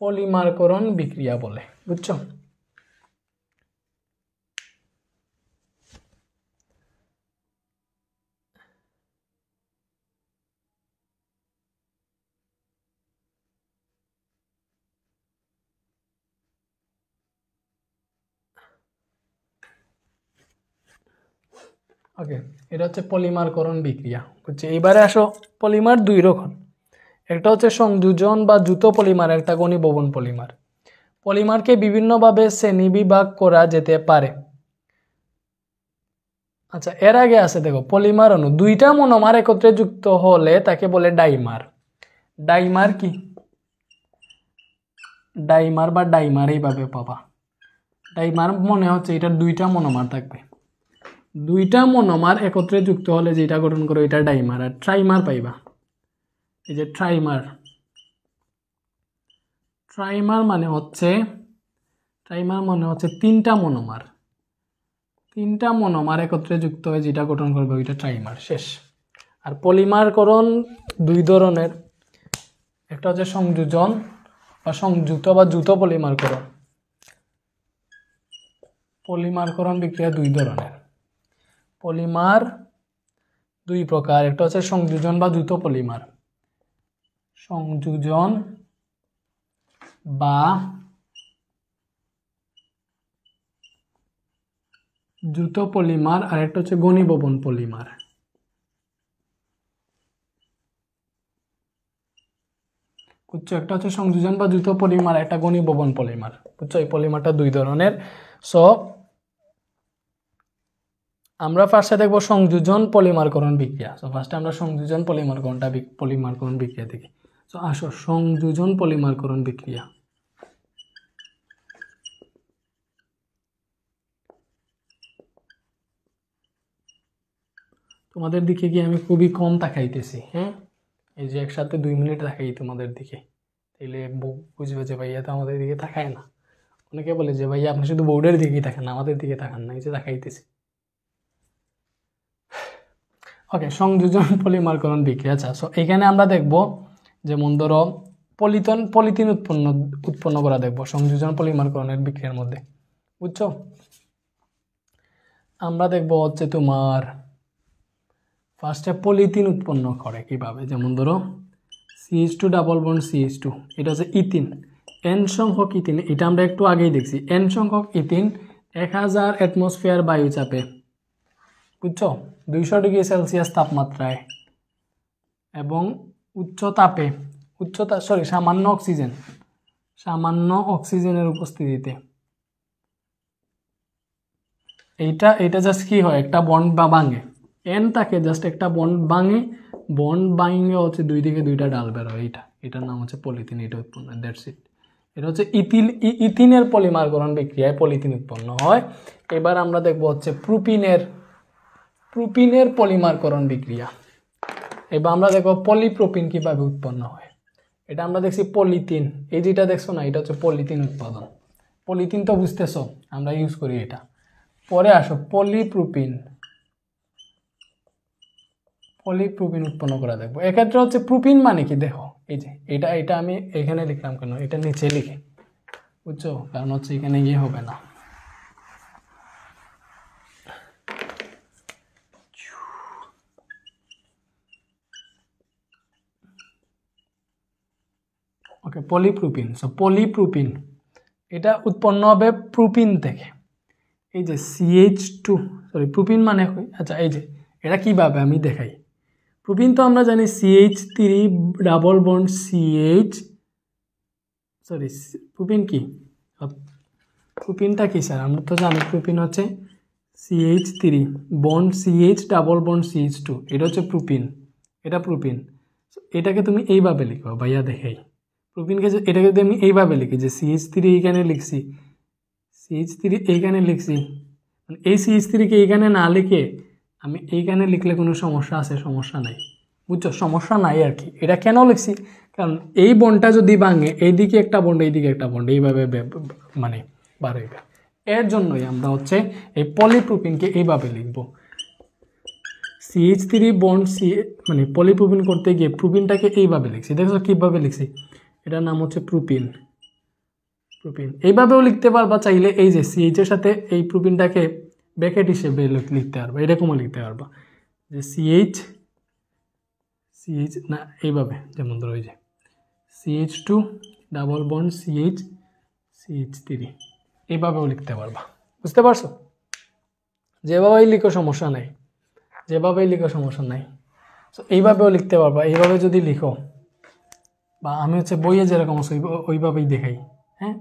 পলিমারকরণ বিক্রিয়া বলে। বুঝছো? ওকে, এটা হচ্ছে পলিমারকরণ বিক্রিয়া। বুঝছি? এবারে আসো, পলিমার দুই রকম, একটা হচ্ছে সংযোজন বা দ্রুত পলিমার, একটা ঘনীভবন পলিমার। পলিমারকে বিভিন্নভাবে শ্রেণীবিভাগ করা যেতে পারে। আচ্ছা, এর আগে আছে দেখো, পলিমার অণু দুইটা মনোমার একত্রে যুক্ত হলে তাকে বলে ডাইমার। ডাইমার কি? ডাইমার বা ডাইমার এইভাবে পাবা। ডাইমার মনে হচ্ছে এটা দুইটা মনোমার থাকবে, দুইটা মনোমার একত্রে যুক্ত হলে যেটা গঠন করে এটা ডাইমার। আর ট্রাইমার পাইবা, এই যে ট্রাইমার। ট্রাইমার মানে হচ্ছে তিনটা মনোমার একত্রে যুক্ত হয়ে যেটা গঠন করবে ওইটা ট্রাইমার। শেষ। আর পলিমারকরণ দুই ধরনের, একটা হচ্ছে সংযোজন বা সংযুক্ত বা দ্রুত পলিমারকরণ। পলিমারকরণ বিক্রিয়া দুই ধরনের, পলিমার দুই প্রকার, একটা হচ্ছে সংযোজন বা দ্রুত পলিমার। সংযোজন বা দ্রুত পলিমার, আর একটা হচ্ছে ঘনীভবন পলিমার। বুঝছো? একটা হচ্ছে সংযোজন বা দ্রুত পলিমার, একটা ঘনীভবন পলিমার। বুঝছো? এই পলিমারটা দুই ধরনের। সো আমরা ফার্স্টে দেখবো সংযোজন পলিমারকরণ বিক্রিয়া। সো ফার্স্টে আমরা সংযোজন পলিমারকরণ বিক্রিয়া দেখি। সো আসো, সংযোজন পলিমারকরণ বিক্রিয়া। তোমাদের দিকে কি আমি খুবই কম তাকাইতেছি? হ্যাঁ, এই যে একসাথে 2 মিনিট তাকাই তোমাদের দিকে, তাইলে বুঝবে যে ভাইয়া তো আমাদের দিকে তাকায় না। অনেকে বলে যে ভাইয়া আপনি শুধু বোর্ডের দিকেই তাকান, আমাদের দিকে তাকান না। এই যে তাকাইতেছি। ওকে, সংযোজন পলিমারকরণ বিক্রিয়া। আচ্ছা, সো এখানে আমরা দেখব যেমন ধরো পলিথিন উৎপন্ন করা দেখব সংযোজন পলিমারকরণের বিক্রিয়ার মধ্যে। বুঝছো? আমরা দেখব হচ্ছে তোমার ফার্স্টে পলিথিন উৎপন্ন করে কিভাবে। যেমন ধরো CH2 ডাবল বন্ড CH2, এটা হচ্ছে ইথিন, N সংখ্যক ইথিন, এটা আমরা একটু আগেই দেখছি। N সংখ্যক ইথিন 1000 অ্যাটমসফিয়ার বায়ু চাপে, বুঝছো, 200 ডিগ্রি সেলসিয়াস তাপমাত্রায় এবং সামান্য অক্সিজেনের উপস্থিতিতে এটা জাস্ট কি হয়, একটা বন্ড বা ভাঙে। এন থাকে, জাস্ট একটা বন্ড ভাঙে হচ্ছে দুই দিকে দুইটা ডাল বের হয়। এটার নাম হচ্ছে পলিথিন। এটা উৎপন্ন, দ্যাটস ইট। এটা হচ্ছে ইথিনের পলিমারকরণ বিক্রিয়ায় পলিথিন উৎপন্ন হয়। এবার আমরা দেখবো হচ্ছে প্রোপিনের পলিমারকরণ বিক্রিয়া। এবার আমরা দেখবো পলিপ্রোপিন কিভাবে উৎপন্ন হয়। এটা আমরা দেখছি পলিথিন, এই যেটা দেখছো না, এটা হচ্ছে পলিথিন উৎপাদন। পলিথিন তো বুঝতেছো, আমরা ইউজ করি এটা। পরে আসো পলিপ্রোপিন। পলিপ্রোপিন উৎপন্ন করা দেখবো। এক্ষেত্রে হচ্ছে প্রোপিন মানে কি দেখো, এই যে এটা এটা আমি এখানে লিখলাম কেন, এটা নিচে লিখে, বুঝছো? কারণ হচ্ছে এখানে গিয়ে হবে না। ওকে, পলিপ্রোপিন। সো পলিপ্রোপিন এটা উৎপন্ন হবে প্রোপিন থেকে। এই যে CH2, সরি প্রোপিন মানে, আচ্ছা এই যে এটা কিভাবে আমি দেখাই। প্রোপিন তো আমরা জানি CH3 double bond CH, sorry propene কি, প্রোপিনটা কি স্যার? আমরা তো জানি প্রোপিন হচ্ছে CH3 bond CH double bond CH2, এটা হচ্ছে প্রোপিন, এটা প্রোপিন। এটাকে তুমি এইভাবে লিখো ভাইয়া, দেখাই প্রোপিনকে। এটাকে যদি আমি এইভাবে লিখি যে CH3 এইখানে লিখছি, CH3 এইখানে লিখছি, মানে এই CH3কে এইখানে না লিখে আমি এইখানে লিখলে কোনো সমস্যা আছে? সমস্যা নাই, বুঝছো? সমস্যা নাই আর কি। এটা কেন লিখছি? কারণ এই বন্ডটা যদি ভাঙে, এইদিকে একটা বন্ড এইদিকে একটা বন্ড এইভাবে মানে বার হইবে। এর জন্যই আমরা হচ্ছে এই পলিপ্রোপিনকে এইভাবে লিখব। CH3 বন্ড মানে পলিপ্রোপিন করতে গিয়ে প্রোপিনটাকে এইভাবে লিখছি। দেখছো কীভাবে লিখছি? এটার নাম হচ্ছে প্রোপিন। প্রোপিন এইভাবেও লিখতে পারবা চাইলে, এই যে CH এর সাথে এই প্রোপিনটাকে ব্র্যাকেট হিসেবে লিখতে পারবা, এরকমও লিখতে পারবা যে CH না এইভাবে, যেমন ধরো এই যে CH2 ডাবল বন্ড CH3, এইভাবেও লিখতে পারবা। বুঝতে পারছো? যেভাবেই লিখো সমস্যা নাই, যেভাবেই লিখো সমস্যা নাই। তো এইভাবেও লিখতে পারবা। এইভাবে যদি লিখো, বা আমি হচ্ছে বইয়ে যেরকম আছে ওইভাবেই দেখাই, হ্যাঁ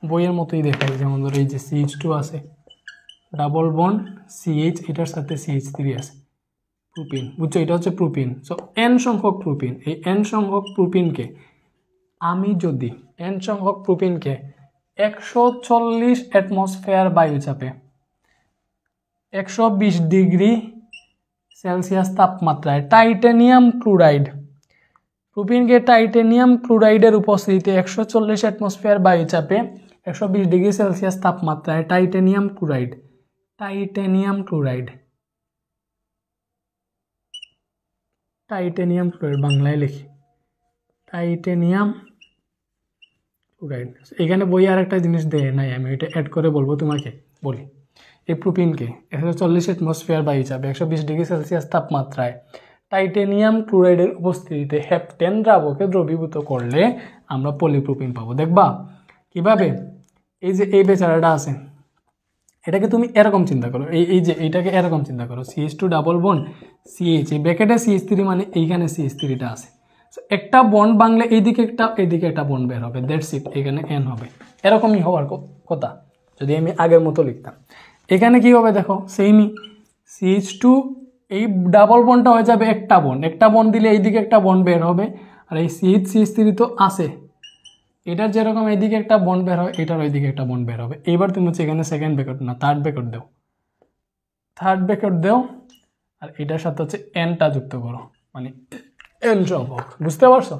বইয়ের মতোই দেখাই। যেমন ধরো এই যে CH2 আছে ডাবল বন্ড CH, এটার সাথে CH3 আছে, প্রোপিন, বুঝছো? এটা হচ্ছে প্রোপিন। সো N সংখ্যক প্রোপিন, এই N সংখ্যক প্রোপিনকে আমি যদি N সংখ্যক প্রোপিনকে 140 অ্যাটমসফিয়ার বায়ুচাপে 120 ডিগ্রি সেলসিয়াস তাপমাত্রায় টাইটানিয়াম ক্লোরাইড, প্রোপিনকে টাইটানিয়াম ক্লোরাইডের উপস্থিতিতে 140 অ্যাটমসফিয়ার বায়ুচাপে 120 ডিগ্রি সেলসিয়াস তাপমাত্রায় titanium chloride, titanium chloride, titanium chloride বাংলায় লিখি টাইটানিয়াম ক্লোরাইড। এখানে বই আর একটা জিনিস দেয় নাই, আমি এটা অ্যাড করে বলবো তোমাকে। বলি এই প্রোপিনকে 140 অ্যাটমসফিয়ার বায়ুচাপে 120 ডিগ্রি সেলসিয়াস তাপমাত্রায় টাইটানিয়াম ক্লোরাইডের উপস্থিতিতে হেপটেন দ্রাবকে দ্রবীভূত করলে আমরা পলিপ্রোপিন পাবো। দেখবা কিভাবে? এই যে এই বেচারাটা আছে, এটাকে তুমি এরকম চিন্তা করো, এই যে এইটাকে এরকম চিন্তা করো, CH2 ডাবল বন্ড CH, এই ব্র্যাকেটে CH3 মানে এইখানে CH3টা আছে। একটা বন্ড বাংলা এইদিকে একটা বন্ড বের হবে, দ্যাটস ইট। এখানে N হবে, এরকমই হওয়ার কথা যদি আমি আগের মতো লিখতাম। এখানে কি হবে দেখো, সেইমই CH2 এই ডাবল বন্ডটা হয়ে যাবে একটা বন্ড দিলে এইদিকে একটা বন্ড বের হবে, আর এই CH3 তো আছে, এটার যেরকম এইদিকে একটা বন্ড বের হয়, এটার ওইদিকে একটা বন্ড বের হবে। এবার তুমি হচ্ছে এখানে সেকেন্ড ব্র্যাকেট না থার্ড ব্র্যাকেট দাও, আর এটার সাথে হচ্ছে Nটা যুক্ত করো, মানে N সংখ্যক। বুঝতে পারছো?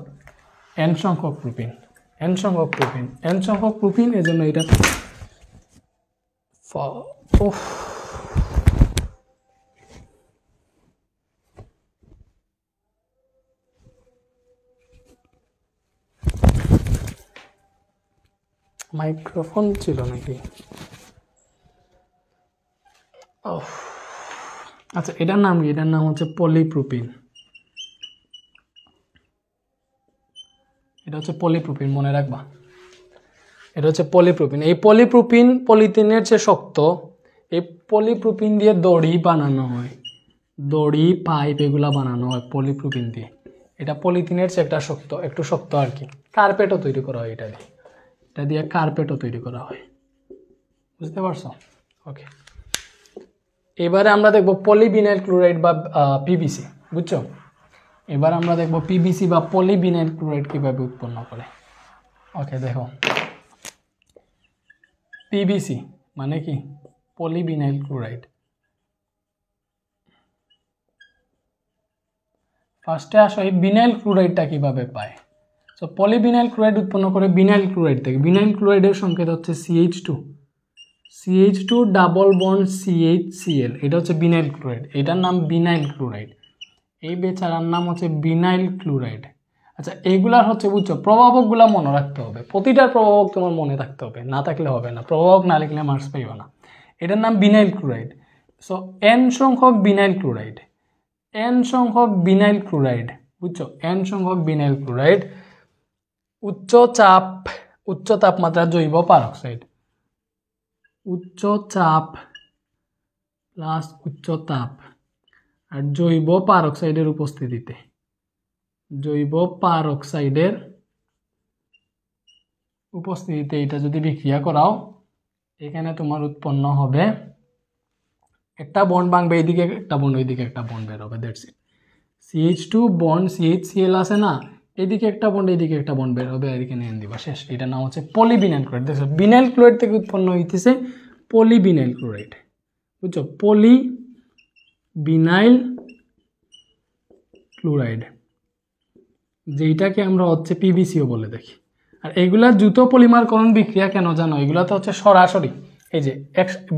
N সংখ্যক প্রোপিন, N সংখ্যক প্রোপিন, এজন্য এটা মাইক্রোফোন ছিল নাকি? আচ্ছা, এটার নাম কি? এটার নাম হচ্ছে পলিপ্রোপিন। এটা হচ্ছে পলিপ্রোপিন, মনে রাখবা। এটা হচ্ছে পলিপ্রোপিন। এই পলিপ্রোপিন পলিথিনের চেয়ে শক্ত। এই পলিপ্রোপিন দিয়ে দড়ি বানানো হয়, দড়ি পাইপ এগুলা বানানো হয় পলিপ্রোপিন দিয়ে। এটা পলিথিনের চেয়ে একটু শক্ত আর কি। কার্পেটও তৈরি করা হয় এটা দিয়ে কার্পেটও তৈরি করা হয়। বুঝতে পারছো? ওকে, এবারে আমরা দেখব পলিভিনাইল ক্লোরাইড বা PVC। বুঝছো? এবার আমরা দেখব PVC বা পলিভিনাইল ক্লোরাইড কিভাবে উৎপন্ন করে। ওকে, দেখো PVC মানে কি? Polyvinyl chloride. ফার্স্টে আসো এই ভিনাইল ক্লোরাইডটা কিভাবে পায়। সো পলিভিনাইল ক্লোরাইড উৎপন্ন করে ভিনাইল ক্লোরাইড থেকে। ভিনাইল ক্লোরাইডের সংকেত হচ্ছে CH2 ডাবল বন্ড CHCl, এটা হচ্ছে ভিনাইল ক্লোরাইড, এটার নাম ভিনাইল ক্লোরাইড। এই বেচারার নাম হচ্ছে ভিনাইল ক্লোরাইড। আচ্ছা, এইগুলার হচ্ছে বুঝছো প্রভাবকগুলা মনে রাখতে হবে, প্রতিটার প্রভাবক তোমার মনে থাকতে হবে, না থাকলে হবে না, প্রভাবক না লিখলে মার্কস পাইবে না। এটার নাম ভিনাইল ক্লোরাইড। সো N সংখ্যক ভিনাইল ক্লোরাইড, N সংখ্যক ভিনাইল ক্লোরাইড, বুঝছো N সংখ্যক ভিনাইল ক্লোরাইড উচ্চ তাপমাত্রা জৈব পারক্সাইড, উচ্চ চাপ প্লাস উচ্চ তাপ আর জৈব পারক্সাইডের উপস্থিতিতে, জৈব পারক্সাইডের উপস্থিতিতে এটা যদি বিক্রিয়া করাও, এখানে তোমার উৎপন্ন হবে একটা বন্ড ভাঙবে, এইদিকে একটা বন্ড ওইদিকে একটা বন্ড বের হবে, that's it. CH2 bond CHCl আছে না, এইদিকে একটা বন্ড এইদিকে একটা বন্ড বের হবে, আর এখানে এন দিবা, শেষ। এটা নাম হচ্ছে পলিভিনাইল ক্লোরাইড। দেখো ভিনাইল ক্লোরাইড থেকে উৎপন্ন হইতেছে পলিভিনাইল ক্লোরাইড, বুঝছো পলিভিনাইল ক্লোরাইড, যেইটাকে আমরা হচ্ছে PVCও বলে দেখি। আর এগুলা দ্রুত পলিমারকরণ বিক্রিয়া কেন জানো? এগুলাতে হচ্ছে সরাসরি এই যে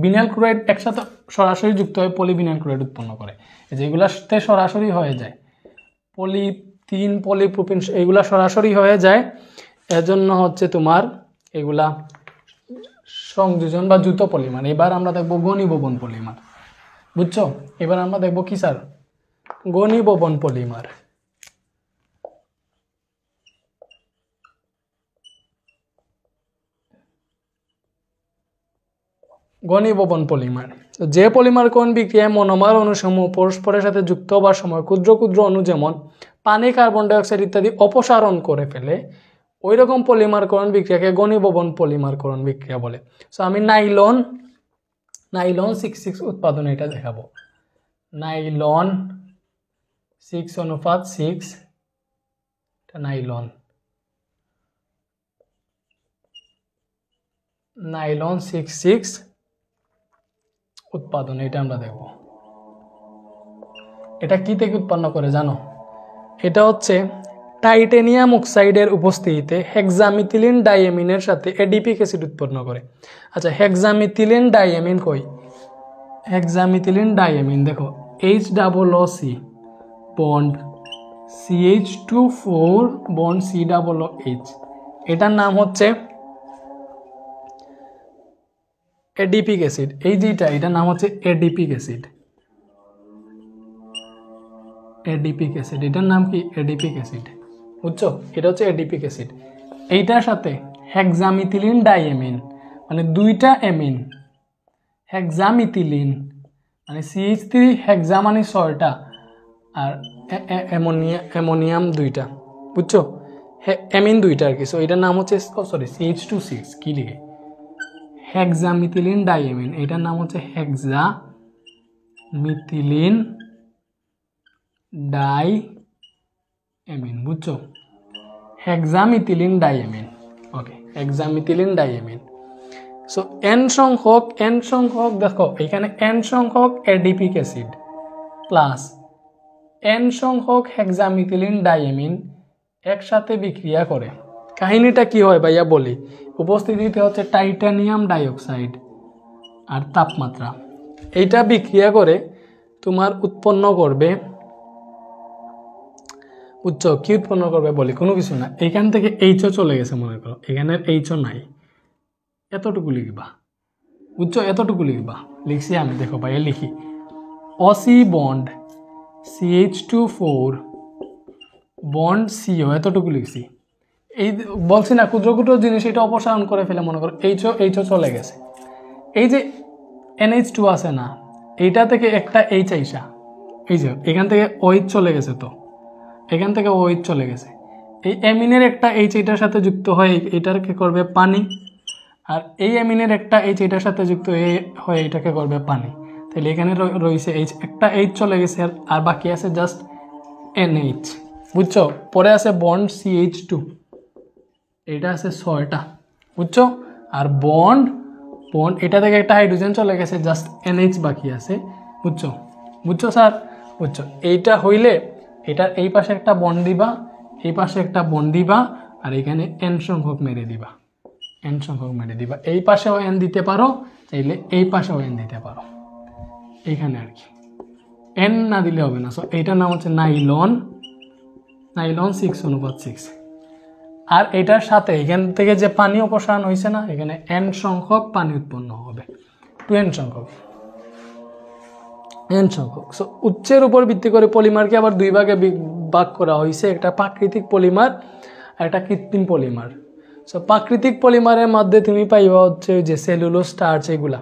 ভিনাইল ক্লোরাইড একসাথে সরাসরি যুক্ত হয়ে পলিভিনাইল ক্লোরাইড উৎপন্ন করে, এই যে এগুলাতে সরাসরি হয়ে যায় পলিপ্রোপিন, এগুলা সরাসরি হয়ে যায়। এজন্য হচ্ছে তোমার এগুলা সংযোজন বা দ্রুত পলিমার। এবার আমরা দেখবো ঘনীভবন পলিমার, বুঝছো? এবার আমরা দেখবো কি স্যার? ঘনীভবন পলিমার। ঘনীভবন পলিমার, যে পলিমার কোন বিক্রিয়ায় মনোমার অণুসমূহ পরস্পরের সাথে যুক্ত হবার সময় ক্ষুদ্র ক্ষুদ্র অণু যেমন পানি, কার্বন ডাইঅক্সাইড ইত্যাদি অপসারণ করে ফেলে, ওই রকম পলিমারকরণ বিক্রিয়াকে ঘনীভবন পলিমারকরণ বিক্রিয়া বলে। সো আমি নাইলন 6:6 উৎপাদন এটা দেখাবো। নাইলন 6:6, এটা নাইলন 6:6 উৎপাদন, এটা আমরা দেখব। এটা কি থেকে উৎপন্ন করে জানো? এটা হচ্ছে টাইটেনিয়াম অক্সাইডের উপস্থিতিতে হেক্সামিথিলিন ডাইএমিনের সাথে এডিপিক অ্যাসিড উৎপন্ন করে। আচ্ছা, হেক্সামিথিলিন ডাইএমিন কই? হেক্সামিথিলিন ডাইএমিন দেখো HOOC bond CH2 4 bond COOH, এটার নাম হচ্ছে এডিপিক অ্যাসিড। এই যেটা এটার নাম হচ্ছে এডিপিক অ্যাসিড, এডিপিক অ্যাসিড, এটার নাম কি? এডিপিক অ্যাসিড, বুঝছো? এটা হচ্ছে এডিপিক অ্যাসিড। এইটার সাথে হেক্সামিথিলিন ডাইএমিন মানে দুইটা অ্যামিন, হেক্সামিথিলিন মানে CH3 হেক্সা মানে 6টা আর অ্যামোনিয়াম 2টা, বুঝছো? অ্যামিন 2টা আর কি। সো এটার নাম হচ্ছে CH2 6 কি লিখে? হেক্সামিথিলিন ডাইএমিন, এটার নাম হচ্ছে হেক্সামিথিলিন ডাইএমিন, বুঝছো? হেক্সামিথিলিন ডাইএমিন, ওকে, হেক্সামিথিলিন ডাইএমিন। সো N সংখ্যক দেখো এখানে N সংখ্যক এডিপিক অ্যাসিড প্লাস N সংখ্যক হেক্সামিথিলিন ডাইএমিন একসাথে বিক্রিয়া করে। কাহিনীটা কি হয় ভাইয়া বলি। উপস্থিতিতে হচ্ছে টাইটানিয়াম ডাইঅক্সাইড আর তাপমাত্রা, এইটা বিক্রিয়া করে তোমার উৎপন্ন করবে, বুঝছো? কি উৎপন্ন করবে বলি? কোনো কিছু না, এইখান থেকে এইচও চলে গেছে মনে করো, এখানের এইচও নাই, এতটুকু লিখবা, বুঝছো? এতটুকু লিখবা, লিখছি আমি, দেখো ভাইয়া লিখি OC bond CH2 4 bond CO, এতটুকু লিখছি। এই বলছি না ক্ষুদ্র ক্ষুদ্র জিনিস এটা অপসারণ করে ফেলে, মনে করো এইচও চলে গেছে। এই যে NH2 আছে না, এইটা থেকে একটা এইচ আইসা, এই যে এখান থেকে OH চলে গেছে, তো এখান থেকে OH চলে গেছে, এই অ্যামিনের একটা এইচ এটার সাথে যুক্ত হয়ে এটাকে করবে পানি, আর এই অ্যামিনের একটা এইচ এটার সাথে যুক্ত হয়ে এটাকে করবে পানি। তাহলে এখানে রয়েছে এইচ, একটা এইচ চলে গেছে, আর বাকি আছে জাস্ট NH, বুঝছো? পরে আছে বন্ড CH2, এটা আছে 6টা, বুঝছো? আর বন্ড এটা থেকে একটা হাইড্রোজেন চলে গেছে, জাস্ট NH বাকি আছে, বুঝছো স্যার? বুঝছো? এইটা হইলে এটার এই পাশে একটা বন্ড দিবা, এই পাশে একটা বন্ড দিবা, আর এখানে n সংখ্যক মেরে দিবা, n সংখ্যক মেরে দিবা। এই পাশেও n দিতে পারো, চাইলে এই পাশেও n দিতে পারো, এইখানে আর কি n না দিলে হবে না। সো এইটার নাম হচ্ছে নাইলন, নাইলন 6:6। আর এটার সাথে এখান থেকে যে পানি অপসারণ হয়েছে না, এখানে n সংখ্যক পানি উৎপন্ন হবে, 2n সংখ্যক, n সংখ্যক। সো উচ্চের উপর ভিত্তি করে পলিমারকে আবার দুই ভাগে ভাগ করা হয়েছে, একটা প্রাকৃতিক পলিমার আর একটা কৃত্রিম পলিমার। সো প্রাকৃতিক পলিমারের মধ্যে তুমি পাইবা হচ্ছে যে সেলুলোজ, স্টার্চ, এগুলা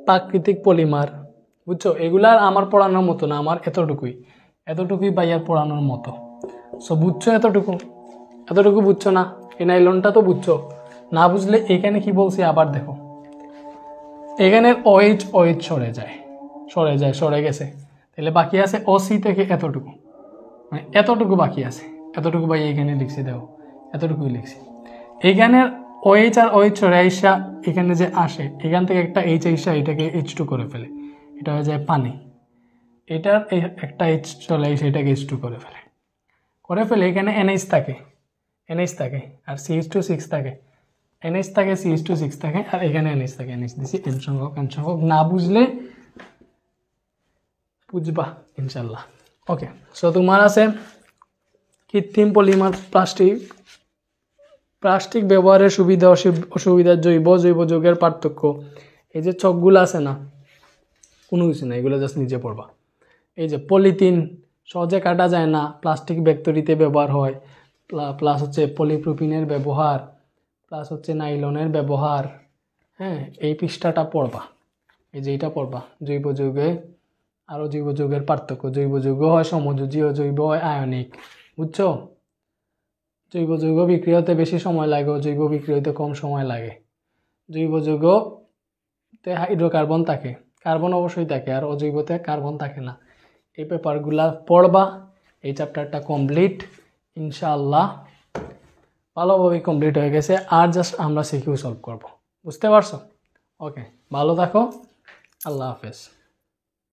প্রাকৃতিক পলিমার, বুঝছো? এগুলার আমার পড়ানোর মতো না, আমার এতটুকুই ভাইয়ার পড়ানোর মতো। সো বুঝছো? এতটুকু বুঝছো না? এই নাইলনটা তো বুঝছো না, বুঝলে এখানে কি বলছি আবার দেখো, এখানে OH সরে গেছে, তাহলে বাকি আছে OC থেকে এতটুকু, মানে এতটুকু বাকি আছে, এতটুকু ভাই এখানে লিখছি, দেখো এতটুকুই লিখছি। এইখানের OH আর OH সরে আইসা এখানে যে আসে, এখান থেকে একটা H আইসা এটাকে H2 করে ফেলে, এটা হয়ে যায় পানি। এটার একটা H চলে আইসা এটাকে H2 করে ফেলে, এখানে NH থাকে আর CH2 থাকে, NH থাকে, CH2 থাকে, আর এখানে NH থাকে, NH দিছি n সংখ্যক। না বুঝলে বুঝবা ইনশাল্লাহ। ওকে, সো তোমার আছে কৃত্রিম পলিমার, প্লাস্টিক ব্যবহারের সুবিধা অসুবিধা, জৈব যৌগের পার্থক্য। এই যে চকগুলো আছে না, কোনো কিছু না, এগুলো জাস্ট নিজে পড়বা। এই যে পলিথিন সহজে কাটা যায় না, প্লাস্টিক ব্যাগ তৈরিতে ব্যবহার হয়, প্লাস হচ্ছে পলিপ্রোপিনের ব্যবহার, প্লাস হচ্ছে নাইলনের ব্যবহার। হ্যাঁ, এই পৃষ্ঠাটা পড়বা, এই যে এইটা পড়বা। জৈব যৌগে আরও জৈব যৌগের পার্থক্য, জৈব যৌগ হয় সমযোজীয়, জৈব হয় আয়নিক, বুঝছো? জৈব যৌগ বিক্রিয়া হতে বেশি সময় লাগে, জৈব বিক্রিয়া হতে কম সময় লাগে। জৈব যৌগতে হাইড্রোকার্বন থাকে, কার্বন অবশ্যই থাকে, আর অজৈবতে কার্বন থাকে না। এই পেপারগুলা পড়বা, এই চ্যাপ্টারটা কমপ্লিট ইনশাআল্লাহ, ভালোভাবে কমপ্লিট হয়ে গেছে। আর জাস্ট আমরা সিকিউ সলভ করব, বুঝতে পারছো? ওকে, ভালো থাকো, আল্লাহ হাফেজ।